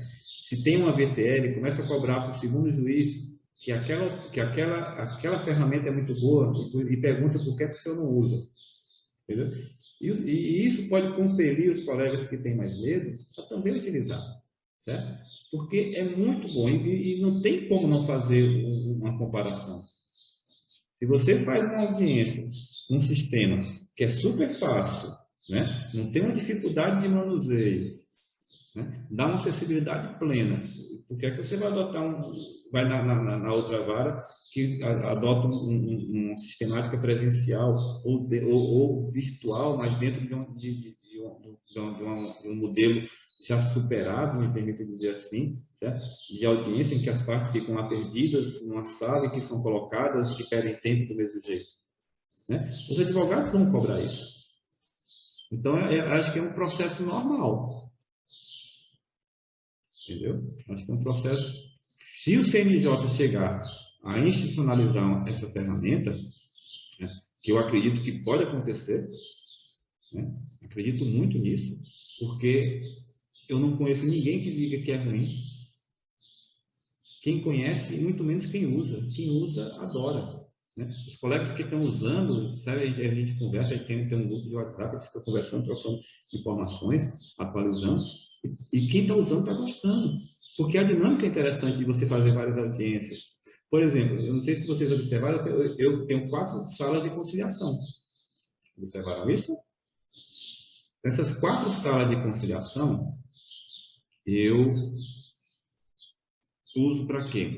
Se tem uma VTL, começa a cobrar para o segundo juiz que aquela ferramenta é muito boa e pergunta por que o senhor não usa. Entendeu? E isso pode compelir os colegas que têm mais medo a também utilizar, certo? Porque é muito bom e não tem como não fazer uma comparação. Se você faz uma audiência, um sistema que é super fácil, né? Não tem uma dificuldade de manuseio, né? Dá uma acessibilidade plena. Por que é que você vai adotar vai na outra vara que adota uma sistemática presencial ou virtual, mas dentro de um modelo já superado, me permite dizer assim, certo? De audiência em que as partes ficam lá perdidas numa sala e que são colocadas e que perdem tempo do mesmo jeito, né? Os advogados vão cobrar isso. Então, acho que é um processo normal. Entendeu? Acho que é um processo. Se o CNJ chegar a institucionalizar essa ferramenta, né, que eu acredito que pode acontecer, né, acredito muito nisso, porque eu não conheço ninguém que diga que é ruim. Quem conhece, e muito menos quem usa. Quem usa, adora. Né? Os colegas que estão usando, sabe, a gente conversa, a gente tem um grupo de WhatsApp, a gente fica conversando, trocando informações, atualizando, e quem está usando está gostando. Porque a dinâmica é interessante de você fazer várias audiências. Por exemplo, eu não sei se vocês observaram, eu tenho 4 salas de conciliação. Observaram isso? Nessas 4 salas de conciliação, eu uso para quê?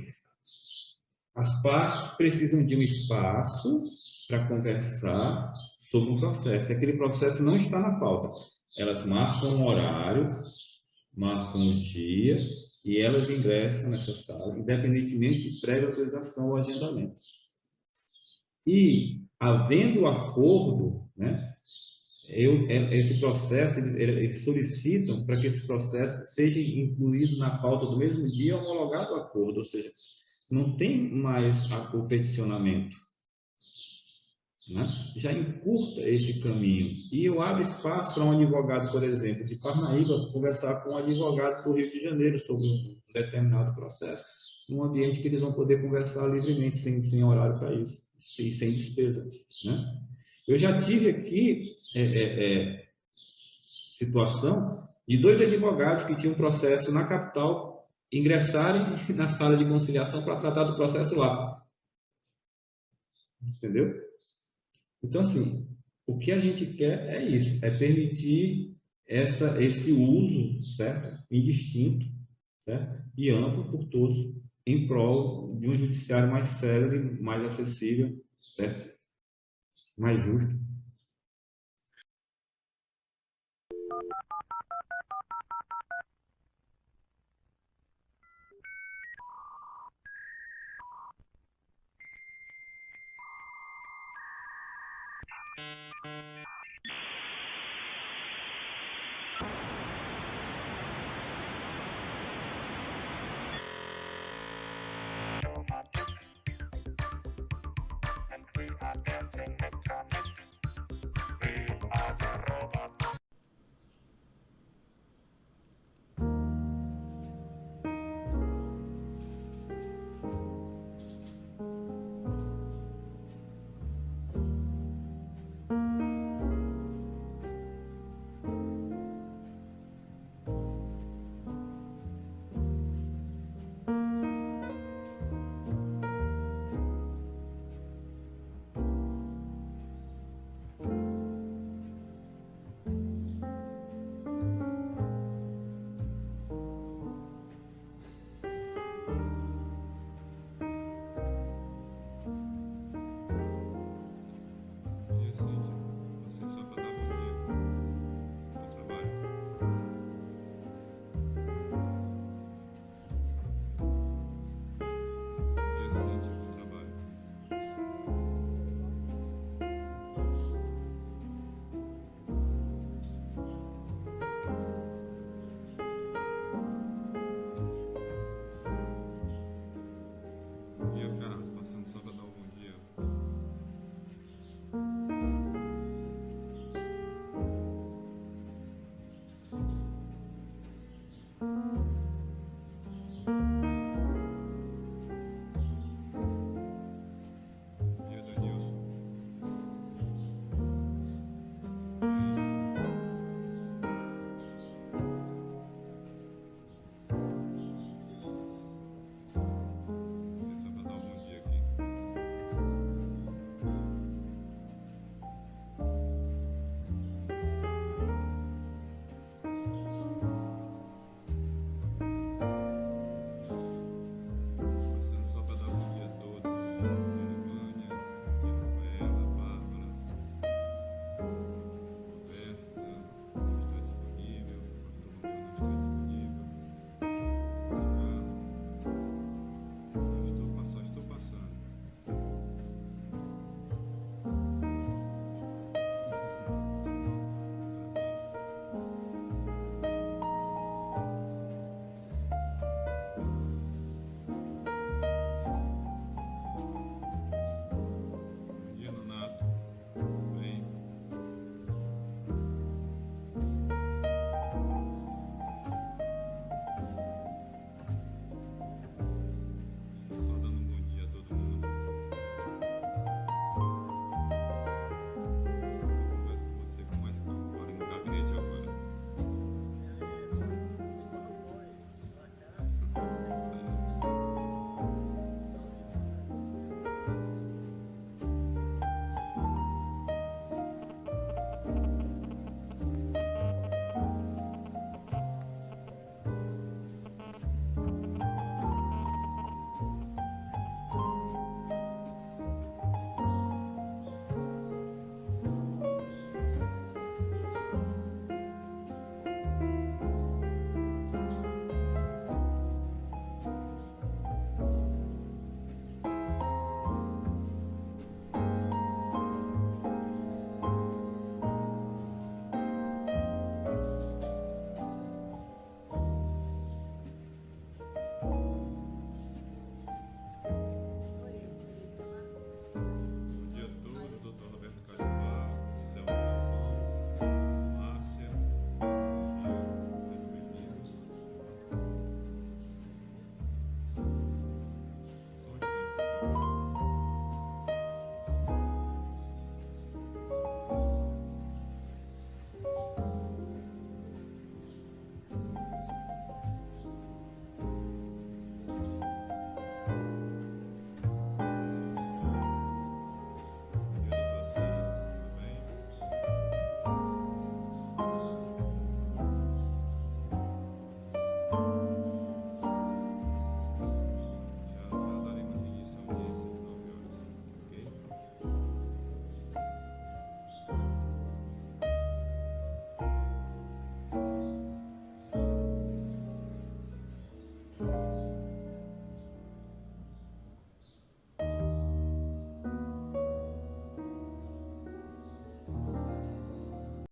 As partes precisam de um espaço para conversar sobre um processo. Aquele processo não está na pauta. Elas marcam um horário, marcam um dia e elas ingressam nessa sala, independentemente de prévia autorização ou agendamento. E, havendo acordo, né, esse processo, eles solicitam para que esse processo seja incluído na pauta do mesmo dia, homologado o acordo, ou seja, não tem mais o peticionamento. Né? Já encurta esse caminho. E eu abro espaço para um advogado, por exemplo, de Parnaíba, conversar com um advogado do Rio de Janeiro sobre um determinado processo, num ambiente que eles vão poder conversar livremente, sem horário para isso, e sem despesa. Né? Eu já tive aqui situação de 2 advogados que tinham um processo na capital ingressarem na sala de conciliação para tratar do processo lá. Entendeu? Então, assim, o que a gente quer é isso, é permitir esse uso, certo? Indistinto, certo? E amplo por todos, em prol de um judiciário mais célere, mais acessível, certo? Mais justo.